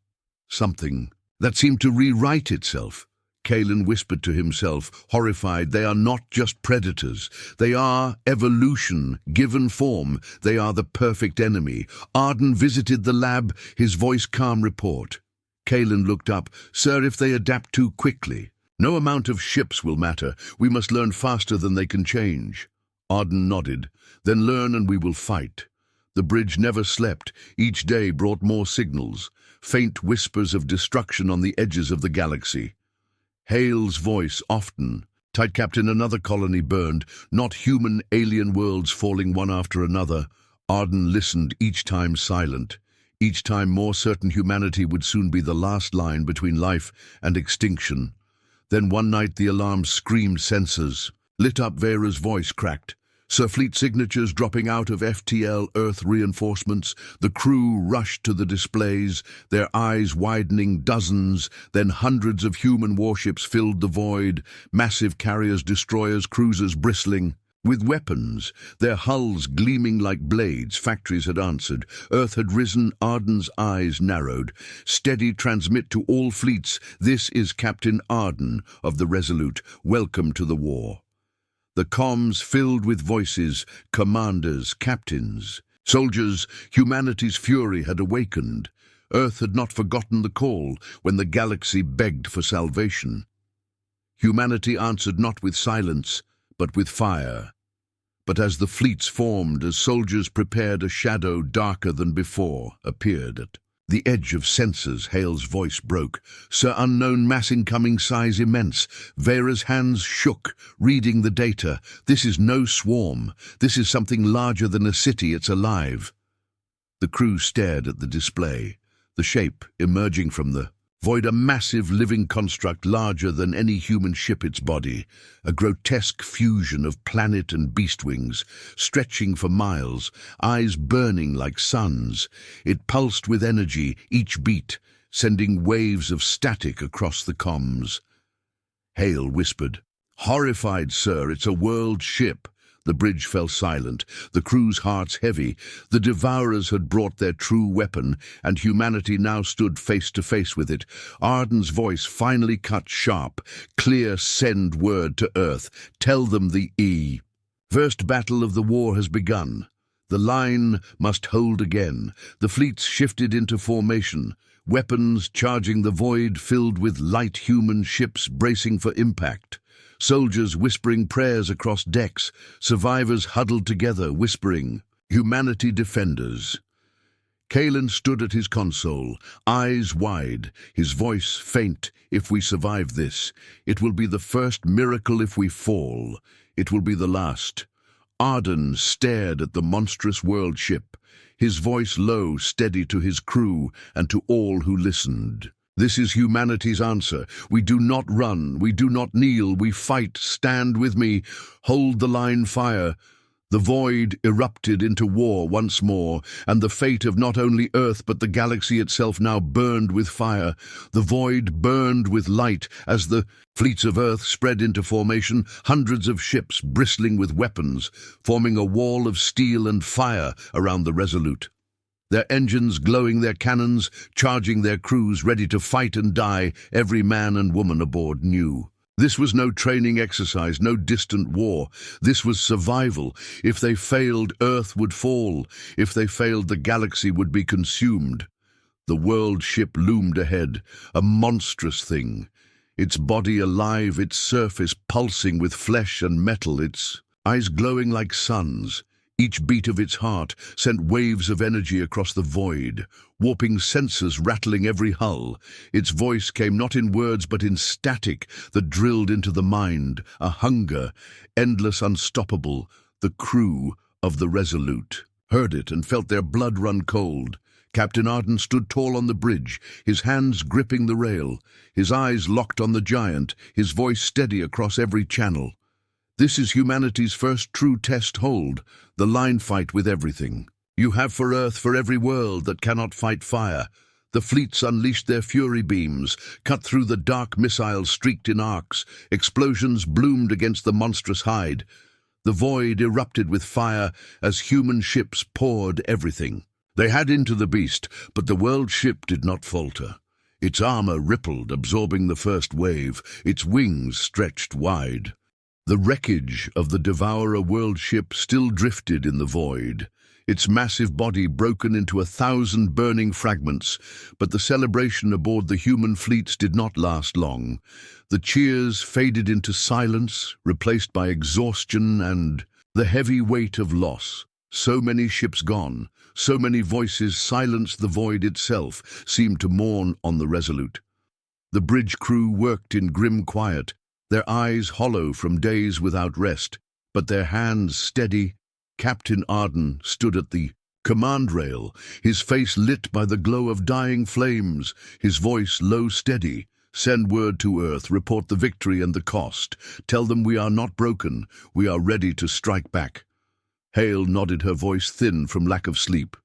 Something that seemed to rewrite itself. Kalen whispered to himself, horrified. They are not just predators. They are evolution, given form. They are the perfect enemy. Arden visited the lab, his voice calm report. Kalen looked up. "Sir, if they adapt too quickly, no amount of ships will matter. We must learn faster than they can change." Arden nodded. "Then learn and we will fight." The bridge never slept. Each day brought more signals, faint whispers of destruction on the edges of the galaxy. Hale's voice often. "Tight, Captain, another colony burned. Not human, alien worlds falling one after another." Arden listened, each time silent. Each time more certain humanity would soon be the last line between life and extinction. Then one night the alarm screamed, sensors lit up. Vera's voice cracked. Surfleet signatures dropping out of FTL Earth reinforcements. The crew rushed to the displays, their eyes widening. Dozens, then hundreds of human warships filled the void, massive carriers, destroyers, cruisers bristling with weapons, their hulls gleaming like blades. Factories had answered. Earth had risen. Arden's eyes narrowed. "Steady, transmit to all fleets. This is Captain Arden of the Resolute. Welcome to the war." The comms filled with voices, commanders, captains, soldiers. Humanity's fury had awakened. Earth had not forgotten the call when the galaxy begged for salvation. Humanity answered not with silence, but with fire. But as the fleets formed, as soldiers prepared, a shadow darker than before appeared at the edge of sensors. Hale's voice broke. "Sir, unknown mass incoming, size immense." Vera's hands shook, reading the data. "This is no swarm. This is something larger than a city. It's alive." The crew stared at the display, the shape emerging from the void, a massive living construct larger than any human ship. Its body, a grotesque fusion of planet and beast wings, stretching for miles, eyes burning like suns. It pulsed with energy, each beat sending waves of static across the comms. Hale whispered, horrified, "Sir, it's a world ship." The bridge fell silent, the crew's hearts heavy. The devourers had brought their true weapon, and humanity now stood face to face with it. Arden's voice finally cut sharp, clear. "Send word to Earth. Tell them the first battle of the war has begun. The line must hold again." The fleets shifted into formation, weapons charging the void filled with light. Human ships bracing for impact. Soldiers whispering prayers across decks, survivors huddled together, whispering, "Humanity defenders." Kalen stood at his console, eyes wide, his voice faint. "If we survive this, it will be the first miracle. If we fall, it will be the last." Arden stared at the monstrous world ship, his voice low, steady to his crew and to all who listened. "This is humanity's answer. We do not run, we do not kneel, we fight. Stand with me, hold the line, fire." The void erupted into war once more, and the fate of not only Earth but the galaxy itself now burned with fire. The void burned with light as the fleets of Earth spread into formation, hundreds of ships bristling with weapons, forming a wall of steel and fire around the Resolute. Their engines glowing, their cannons charging their crews, ready to fight and die, every man and woman aboard knew. This was no training exercise, no distant war. This was survival. If they failed, Earth would fall. If they failed, the galaxy would be consumed. The world ship loomed ahead, a monstrous thing. Its body alive, its surface pulsing with flesh and metal, its eyes glowing like suns. Each beat of its heart sent waves of energy across the void, warping sensors rattling every hull. Its voice came not in words but in static that drilled into the mind, a hunger, endless, unstoppable. The crew of the Resolute heard it and felt their blood run cold. Captain Arden stood tall on the bridge, his hands gripping the rail, his eyes locked on the giant, his voice steady across every channel. This is humanity's first true test. Hold the line, fight with everything you have for Earth, for every world that cannot fight fire. The fleets unleashed their fury beams, cut through the dark missiles streaked in arcs. Explosions bloomed against the monstrous hide. The void erupted with fire as human ships poured everything they had into the beast, but the world ship did not falter. Its armor rippled, absorbing the first wave, its wings stretched wide. The wreckage of the Devourer world ship still drifted in the void, its massive body broken into 1,000 burning fragments, but the celebration aboard the human fleets did not last long. The cheers faded into silence, replaced by exhaustion and the heavy weight of loss. So many ships gone, so many voices silenced. The void itself seemed to mourn on the Resolute. The bridge crew worked in grim quiet, their eyes hollow from days without rest, but their hands steady. Captain Arden stood at the command rail, his face lit by the glow of dying flames, his voice low, steady. Send word to Earth, report the victory and the cost. Tell them we are not broken, we are ready to strike back. Hale nodded, her voice thin from lack of sleep.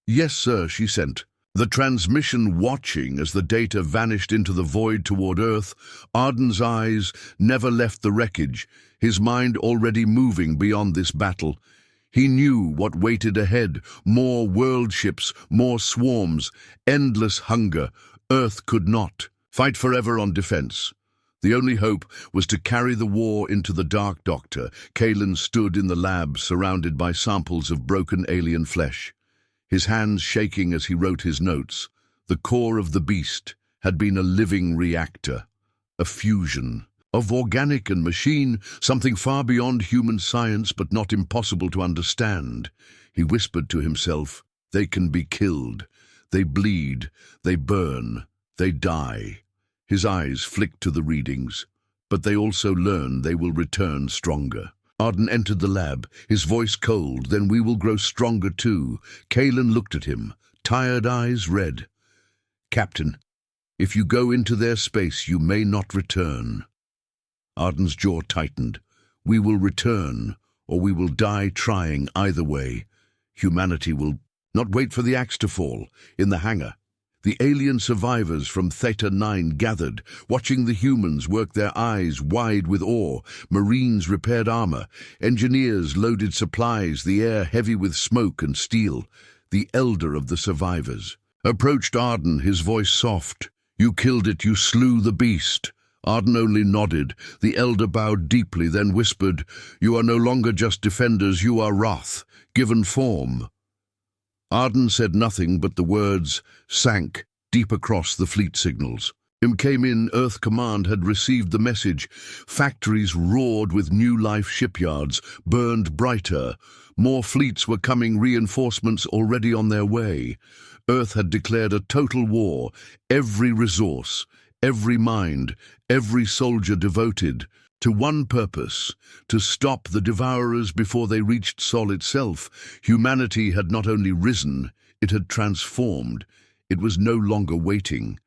Yes, sir, she sent. The transmission watching as the data vanished into the void toward Earth. Arden's eyes never left the wreckage, his mind already moving beyond this battle. He knew what waited ahead, more world ships, more swarms, endless hunger. Earth could not fight forever on defense. The only hope was to carry the war into the Dark Doctor. Kalen stood in the lab, surrounded by samples of broken alien flesh, his hands shaking as he wrote his notes. The core of the beast had been a living reactor, a fusion of organic and machine, something far beyond human science but not impossible to understand. He whispered to himself, they can be killed. They bleed, they burn, they die. His eyes flicked to the readings, but they also learn they will return stronger. Arden entered the lab, his voice cold. Then we will grow stronger too. Kalen looked at him, tired eyes red. Captain, if you go into their space, you may not return. Arden's jaw tightened. We will return, or we will die trying. Either way, humanity will not wait for the axe to fall. In the hangar, the alien survivors from Theta 9 gathered, watching the humans work, their eyes wide with awe. Marines repaired armor, engineers loaded supplies, the air heavy with smoke and steel. The elder of the survivors approached Arden, his voice soft. You killed it, you slew the beast. Arden only nodded. The elder bowed deeply, then whispered, you are no longer just defenders, you are wrath, given form. Arden said nothing, but the words sank deep across the fleet signals. Came in, Earth Command had received the message. Factories roared with new life, shipyards burned brighter. More fleets were coming, reinforcements already on their way. Earth had declared a total war. Every resource, every mind, every soldier devoted to one purpose, to stop the Devourers before they reached Sol itself. Humanity had not only risen, it had transformed. It was no longer waiting.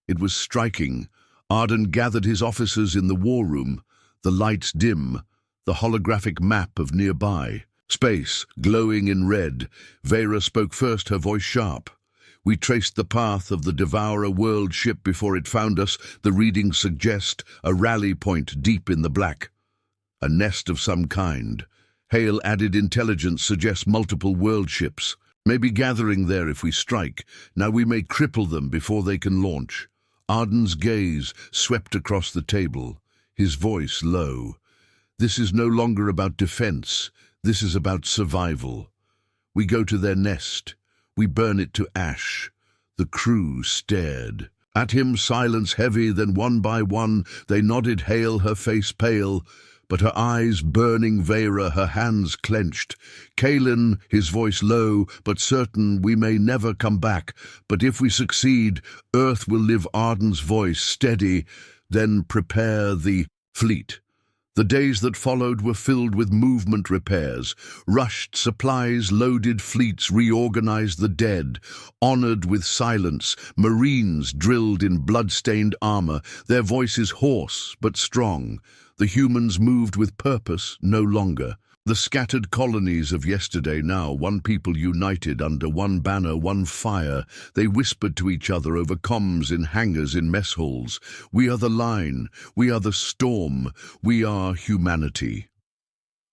It was striking. Arden gathered his officers in the war room, the lights dim, the holographic map of nearby. Space, glowing in red. Vera spoke first, her voice sharp. We traced the path of the Devourer world ship before it found us. The readings suggest a rally point deep in the black. A nest of some kind. Hale added intelligence suggests multiple world ships. Maybe gathering there if we strike. Now we may cripple them before they can launch. Arden's gaze swept across the table, his voice low. This is no longer about defense. This is about survival. We go to their nest. We burn it to ash. The crew stared. At him, silence heavy, then one by one, they nodded. Hale, her face pale, but her eyes burning. Vera, her hands clenched. Kalen, his voice low, but certain, we may never come back. But if we succeed, Earth will live. Arden's voice steady. Then prepare the fleet. The days that followed were filled with movement repairs, rushed supplies, loaded fleets, reorganized the dead, honored with silence, Marines drilled in blood-stained armor, their voices hoarse but strong. The humans moved with purpose no longer. The scattered colonies of yesterday now, one people united under one banner, one fire. They whispered to each other over comms in hangars, in mess halls. We are the line, we are the storm, we are humanity.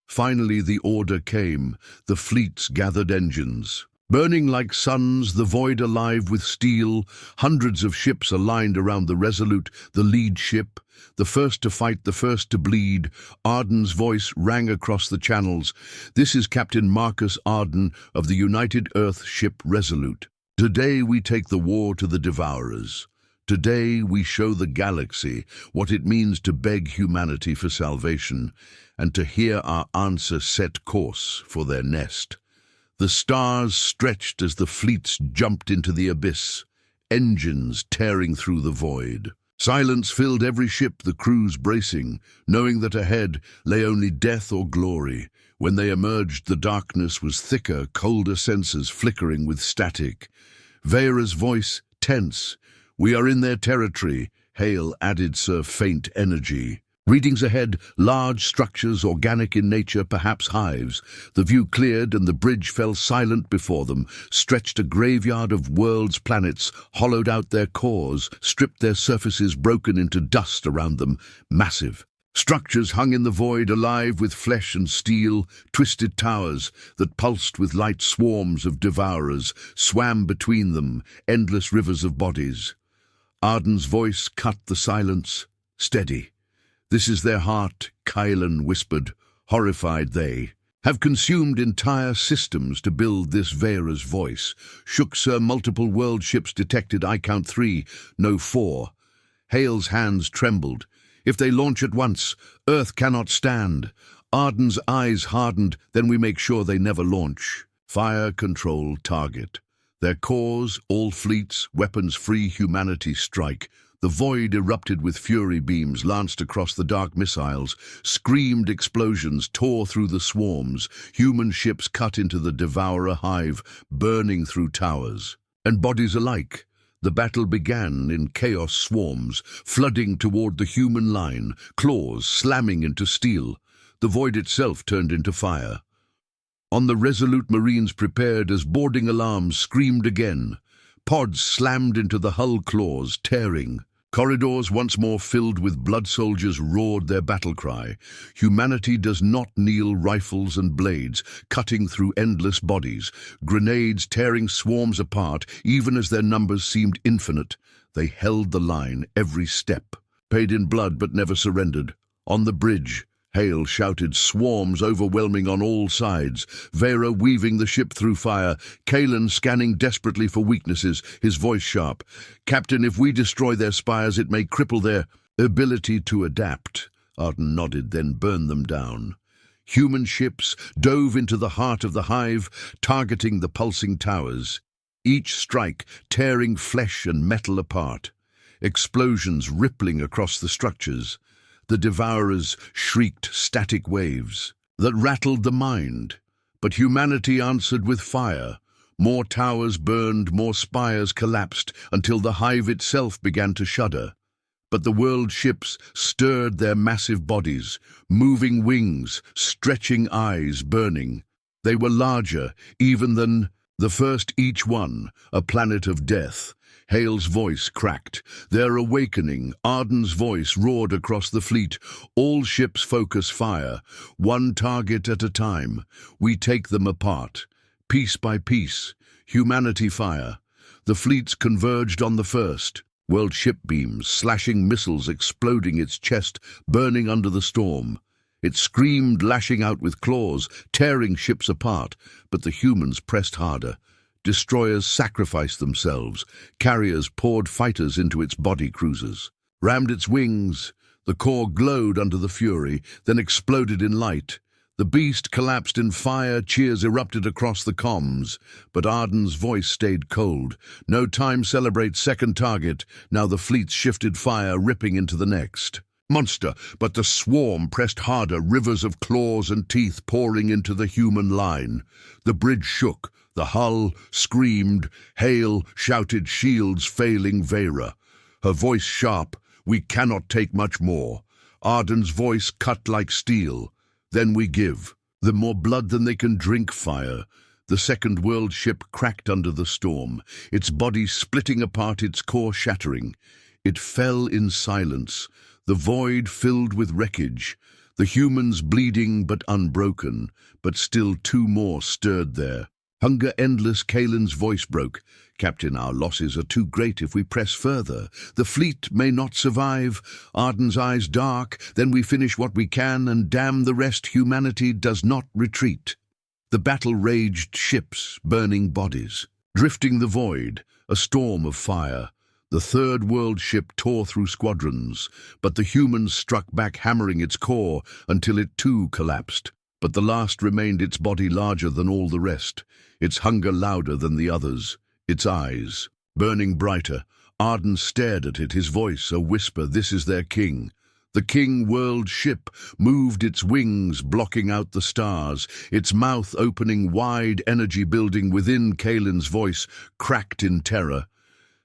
Finally the order came, the fleets gathered engines. Burning like suns, the void alive with steel, hundreds of ships aligned around the Resolute, the lead ship, the first to fight, the first to bleed. Arden's voice rang across the channels. This is Captain Marcus Arden of the United Earth ship Resolute. Today we take the war to the Devourers. Today we show the galaxy what it means to beg humanity for salvation, and to hear our answer set course for their nest. The stars stretched as the fleets jumped into the abyss, engines tearing through the void. Silence filled every ship, the crews bracing, knowing that ahead lay only death or glory. When they emerged, the darkness was thicker, colder sensors flickering with static. Vera's voice tense. We are in their territory. Hale added faint energy. Readings ahead, large structures, organic in nature, perhaps hives. The view cleared and the bridge fell silent before them, stretched a graveyard of worlds, planets, hollowed out their cores, stripped their surfaces, broken into dust around them, massive. Structures hung in the void, alive with flesh and steel, twisted towers that pulsed with light. Swarms of devourers swam between them, endless rivers of bodies. Arden's voice cut the silence. Steady. This is their heart, Kylan whispered. Horrified they have consumed entire systems to build this. Vera's voice shook. Sir, multiple world ships detected. I count 3, no 4. Hale's hands trembled. If they launch at once, Earth cannot stand. Arden's eyes hardened. Then we make sure they never launch. Fire control target. Their cores, all fleets, weapons-free humanity strike. The void erupted with fury. Beams lanced across the dark. Missiles screamed. Explosions tore through the swarms. Human ships cut into the Devourer hive, burning through towers and bodies alike. The battle began in chaos. Swarms flooding toward the human line, claws slamming into steel. The void itself turned into fire. On the Resolute, Marines prepared as boarding alarms screamed again. Pods slammed into the hull, claws tearing. Corridors once more filled with blood. Soldiers roared their battle cry. Humanity does not kneel. Rifles and blades cutting through endless bodies. Grenades tearing swarms apart, even as their numbers seemed infinite. They held the line every step. Paid in blood but never surrendered. On the bridge, Hale shouted, swarms overwhelming on all sides. Vera weaving the ship through fire. Kalen scanning desperately for weaknesses, his voice sharp. Captain, if we destroy their spires, it may cripple their ability to adapt. Arden nodded, then burn them down. Human ships dove into the heart of the hive, targeting the pulsing towers. Each strike tearing flesh and metal apart. Explosions rippling across the structures. The Devourers shrieked static waves that rattled the mind, but humanity answered with fire. More towers burned, more spires collapsed, until the hive itself began to shudder. But the world ships stirred their massive bodies, moving wings, stretching eyes, burning. They were larger even than the first each one, a planet of death. Hale's voice cracked. They're awakening. Arden's voice roared across the fleet. All ships focus fire, one target at a time. We take them apart, piece by piece. Humanity fire. The fleets converged on the first. World ship beams, slashing missiles exploding its chest, burning under the storm. It screamed, lashing out with claws, tearing ships apart, but the humans pressed harder. Destroyers sacrificed themselves. Carriers poured fighters into its body cruisers. Rammed its wings. The core glowed under the fury, then exploded in light. The beast collapsed in fire. Cheers erupted across the comms, but Arden's voice stayed cold. No time celebrate second target. Now the fleets shifted fire, ripping into the next. Monster, but the swarm pressed harder, rivers of claws and teeth pouring into the human line. The bridge shook. The hull screamed. Hale shouted, shields failing Vera. Her voice sharp. We cannot take much more. Arden's voice cut like steel. Then we give. The more blood than they can drink fire. The second world ship cracked under the storm, its body splitting apart, its core shattering. It fell in silence, the void filled with wreckage, the humans bleeding but unbroken, but still two more stirred there. Hunger endless, Kalen's voice broke. Captain, our losses are too great if we press further. The fleet may not survive. Arden's eyes dark. Then we finish what we can, and damn the rest, humanity does not retreat. The battle raged, ships, burning bodies. Drifting the void, a storm of fire. The third world ship tore through squadrons, but the humans struck back, hammering its core until it too collapsed. But the last remained, its body larger than all the rest, its hunger louder than the others, its eyes burning brighter. Arden stared at it, his voice a whisper. This is their king. The king world ship moved its wings, blocking out the stars, its mouth opening wide, energy building within. Kalen's voice cracked in terror.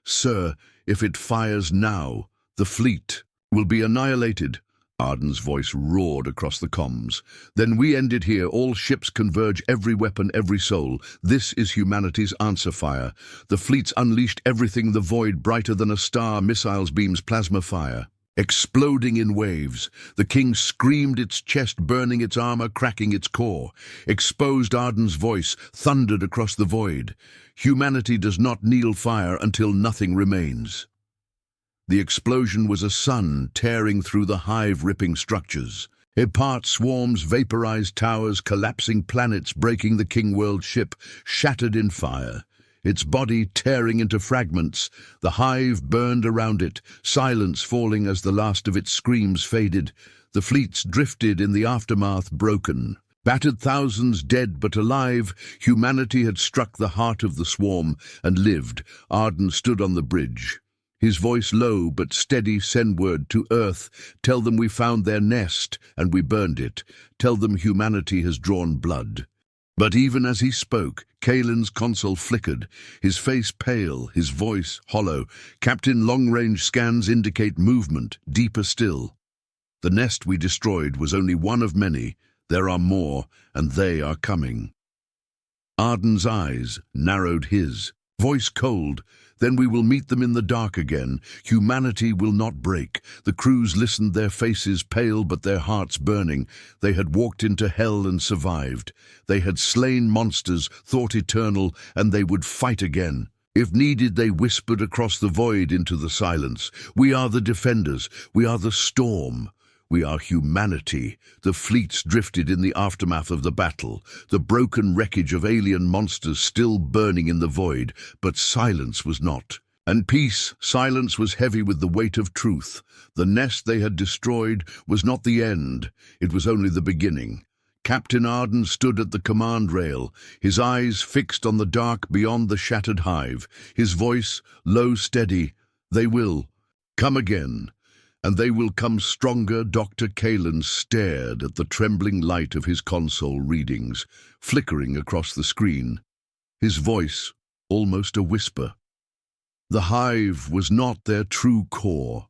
Sir, if it fires now, the fleet will be annihilated. Arden's voice roared across the comms. Then we end it here. All ships converge, every weapon, every soul. This is humanity's answer fire. The fleets unleashed everything, the void brighter than a star, missiles, beams, plasma fire. Exploding in waves, the king screamed, its chest burning, its armor cracking its core. Exposed, Arden's voice thundered across the void. Humanity does not kneel fire until nothing remains. The explosion was a sun tearing through the hive-ripping structures. Apart swarms, vaporized towers, collapsing planets, breaking the king world ship, shattered in fire. Its body tearing into fragments, the hive burned around it, silence falling as the last of its screams faded. The fleets drifted in the aftermath, broken. Battered, thousands dead but alive, humanity had struck the heart of the swarm and lived. Arden stood on the bridge. His voice low but steady, send word to Earth. Tell them we found their nest and we burned it. Tell them humanity has drawn blood. But even as he spoke, Kalen's console flickered, his face pale, his voice hollow. Captain, long-range scans indicate movement, deeper still. The nest we destroyed was only one of many. There are more, and they are coming. Arden's eyes narrowed, his voice cold. Then we will meet them in the dark again. Humanity will not break. The crews listened, their faces pale but their hearts burning. They had walked into hell and survived. They had slain monsters, thought eternal, and they would fight again. If needed, they whispered across the void into the silence. We are the defenders. We are the storm. We are humanity. The fleets drifted in the aftermath of the battle, the broken wreckage of alien monsters still burning in the void, but silence was not. And peace, silence was heavy with the weight of truth. The nest they had destroyed was not the end, it was only the beginning. Captain Arden stood at the command rail, his eyes fixed on the dark beyond the shattered hive, his voice low, steady. They will come again. And they will come stronger. Dr. Kalen stared at the trembling light of his console readings, flickering across the screen. His voice almost a whisper. The hive was not their true core.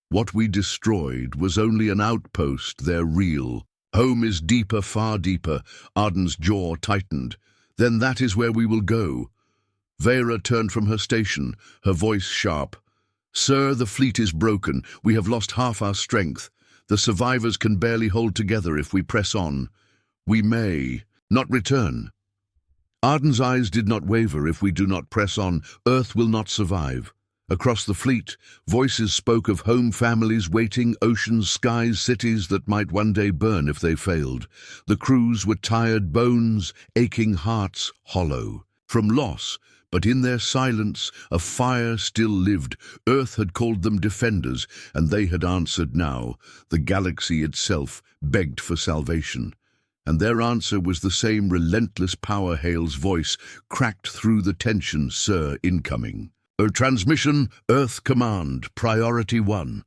What we destroyed was only an outpost, their real Home is deeper, far deeper. Arden's jaw tightened. Then that is where we will go. Vera turned from her station, her voice sharp. Sir, the fleet is broken. We have lost half our strength. The survivors can barely hold together if we press on. We may not return. Arden's eyes did not waver. If we do not press on, Earth will not survive. Across the fleet, voices spoke of home families waiting, oceans, skies, cities that might one day burn if they failed. The crews were tired bones, aching hearts, hollow from loss, but in their silence a fire still lived. Earth had called them defenders, and they had answered now. The galaxy itself begged for salvation. And their answer was the same relentless power. Hale's voice cracked through the tension. Sir, incoming. Transmission, Earth Command, Priority 1.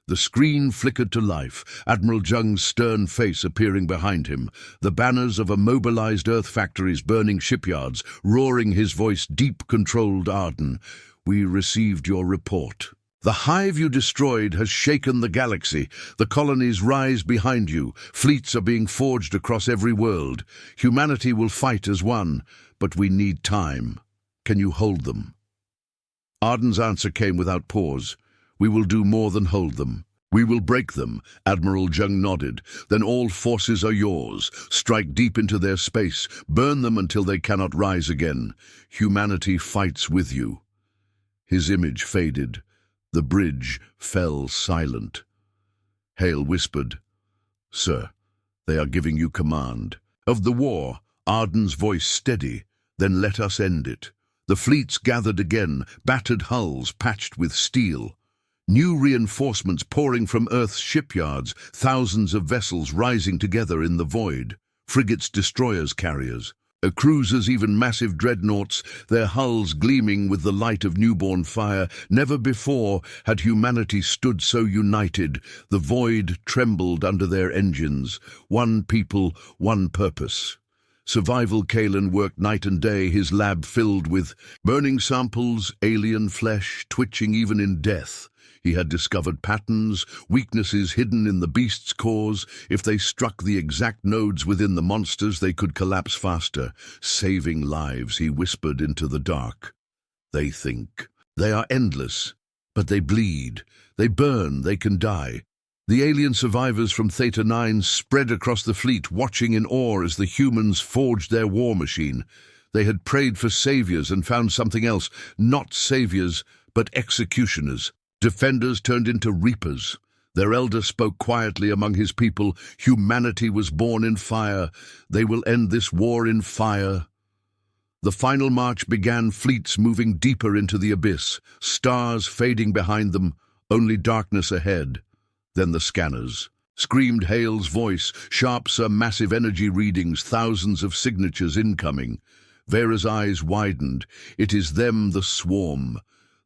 The screen flickered to life, Admiral Jung's stern face appearing behind him, the banners of immobilized Earth factories burning shipyards, roaring his voice deep controlled. Arden, we received your report. The hive you destroyed has shaken the galaxy. The colonies rise behind you. Fleets are being forged across every world. Humanity will fight as one, but we need time. Can you hold them? Arden's answer came without pause. We will do more than hold them. We will break them. Admiral Jung nodded. Then all forces are yours. Strike deep into their space. Burn them until they cannot rise again. Humanity fights with you. His image faded. The bridge fell silent. Hale whispered, Sir, they are giving you command. Of the war, Arden's voice steady. Then let us end it. The fleets gathered again, battered hulls patched with steel. New reinforcements pouring from Earth's shipyards, thousands of vessels rising together in the void. Frigates, destroyers, carriers. Cruisers, even massive dreadnoughts, their hulls gleaming with the light of newborn fire. Never before had humanity stood so united. The void trembled under their engines. One people, one purpose. Survival. Kalen worked night and day, his lab filled with burning samples, alien flesh, twitching even in death. He had discovered patterns, weaknesses hidden in the beast's cores. If they struck the exact nodes within the monsters, they could collapse faster, saving lives. He whispered into the dark. They think. They are endless, but they bleed. They burn. They can die. The alien survivors from Theta 9 spread across the fleet, watching in awe as the humans forged their war machine. They had prayed for saviors and found something else. Not saviors, but executioners. Defenders turned into reapers. Their elder spoke quietly among his people. Humanity was born in fire. They will end this war in fire. The final march began, fleets moving deeper into the abyss, stars fading behind them, only darkness ahead. Then the scanners. Screamed Hale's voice, sharp, massive energy readings, thousands of signatures incoming. Vera's eyes widened. It is them, the swarm.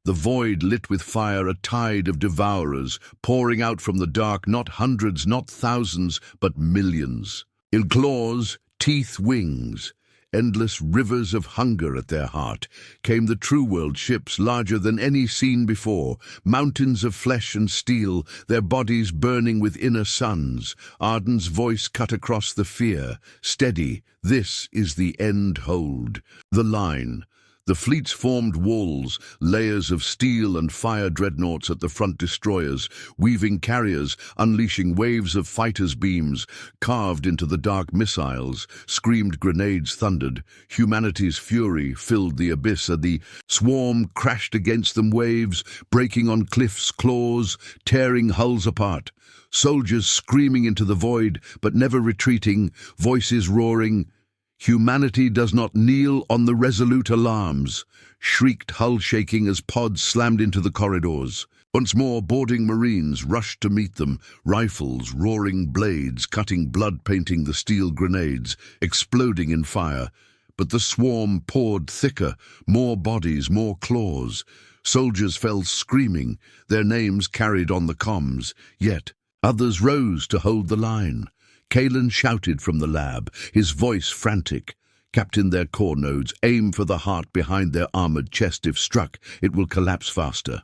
The void lit with fire, a tide of devourers, pouring out from the dark, not hundreds, not thousands, but millions. In claws, teeth, wings, endless rivers of hunger at their heart, came the true world ships, larger than any seen before, mountains of flesh and steel, their bodies burning with inner suns. Arden's voice cut across the fear. Steady, this is the end. Hold the line. The fleets formed walls, layers of steel and fire, dreadnoughts at the front, destroyers, weaving carriers, unleashing waves of fighters' beams, carved into the dark missiles. Screamed grenades thundered. Humanity's fury filled the abyss, and the swarm crashed against them, waves breaking on cliffs, claws tearing hulls apart. Soldiers screaming into the void, but never retreating, voices roaring. Humanity does not kneel on the resolute. Alarms shrieked, hull shaking as pods slammed into the corridors. Once more, boarding Marines rushed to meet them, rifles, roaring blades, cutting blood, painting the steel grenades, exploding in fire. But the swarm poured thicker, more bodies, more claws. Soldiers fell screaming, their names carried on the comms. Yet others rose to hold the line. Kalen shouted from the lab, his voice frantic. Captain, their core nodes, aim for the heart behind their armored chest. If struck, it will collapse faster.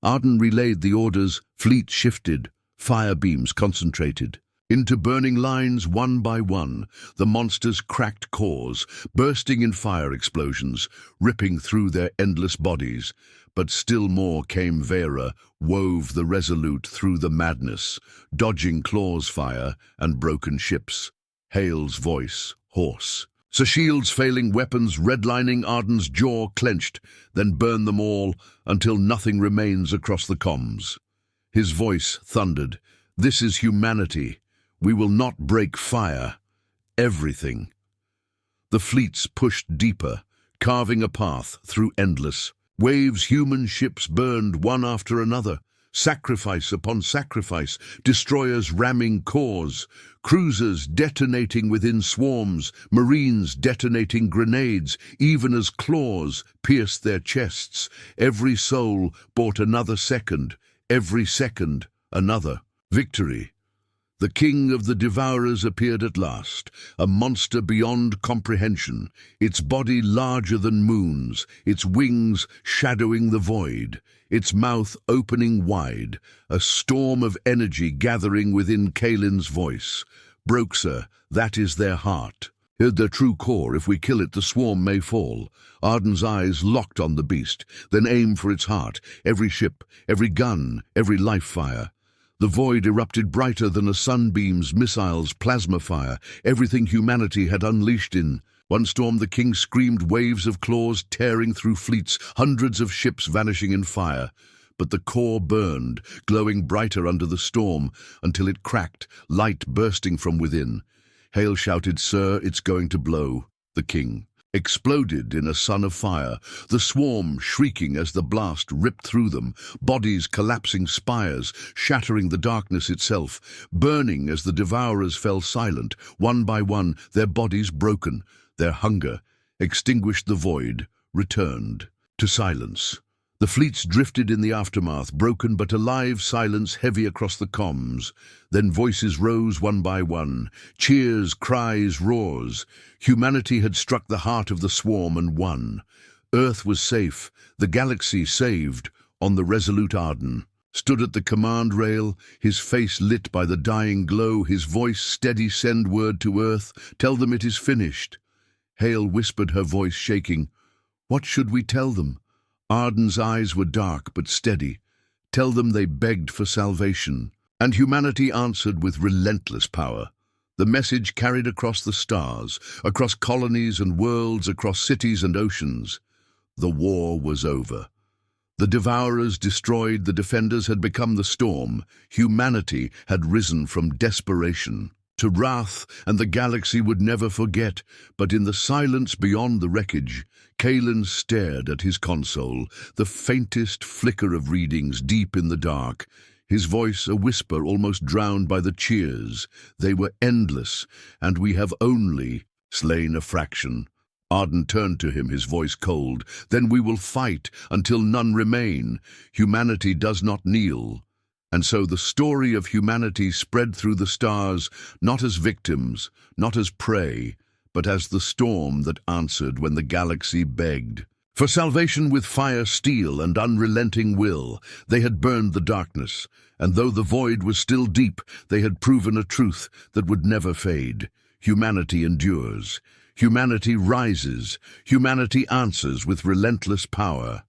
Arden relayed the orders. Fleet shifted, fire beams concentrated. Into burning lines, one by one, the monsters cracked cores, bursting in fire explosions, ripping through their endless bodies. But still more came. Vera wove the Resolute through the madness, dodging claws fire and broken ships. Hale's voice, hoarse. Sir Shield's failing weapons redlining. Arden's jaw clenched, then burn them all until nothing remains across the comms. His voice thundered, "This is humanity. We will not break fire. Everything." The fleets pushed deeper, carving a path through endless waves. Human ships burned one after another, sacrifice upon sacrifice, destroyers ramming cores, cruisers detonating within swarms, marines detonating grenades, even as claws pierced their chests. Every soul bought another second, every second another. Victory. The king of the devourers appeared at last, a monster beyond comprehension, its body larger than moons, its wings shadowing the void, its mouth opening wide, a storm of energy gathering within. Kaelin's voice broke. "Sir, that is their heart. Hid their true core. If we kill it, the swarm may fall." Arden's eyes locked on the beast, then aimed for its heart, every ship, every gun, every life fire. The void erupted brighter than a sunbeam's missiles, plasma fire, everything humanity had unleashed in one storm. The king screamed, waves of claws tearing through fleets, hundreds of ships vanishing in fire. But the core burned, glowing brighter under the storm, until it cracked, light bursting from within. Hale shouted, "Sir, it's going to blow." The king exploded in a sun of fire, the swarm shrieking as the blast ripped through them, bodies collapsing, spires shattering, the darkness itself burning as the devourers fell silent, one by one, their bodies broken. Their hunger extinguished. The void returned to silence. The fleets drifted in the aftermath, broken but alive, silence heavy across the comms. Then voices rose one by one, cheers, cries, roars. Humanity had struck the heart of the swarm and won. Earth was safe, the galaxy saved. On the Resolute, Arden stood at the command rail, his face lit by the dying glow, his voice steady. "Send word to Earth, tell them it is finished." Hale whispered, her voice shaking, "What should we tell them?" Arden's eyes were dark but steady. "Tell them they begged for salvation." And humanity answered with relentless power. The message carried across the stars, across colonies and worlds, across cities and oceans. The war was over. The devourers destroyed, the defenders had become the storm. Humanity had risen from desperation to wrath, and the galaxy would never forget. But in the silence beyond the wreckage, Kaelin stared at his console, the faintest flicker of readings deep in the dark, his voice a whisper almost drowned by the cheers. They were endless, and we have only slain a fraction. Arden turned to him, his voice cold. "Then we will fight until none remain. Humanity does not kneel." And so the story of humanity spread through the stars, not as victims, not as prey, but as the storm that answered when the galaxy begged. For salvation with fire, steel, and unrelenting will, they had burned the darkness, and though the void was still deep, they had proven a truth that would never fade. Humanity endures. Humanity rises. Humanity answers with relentless power.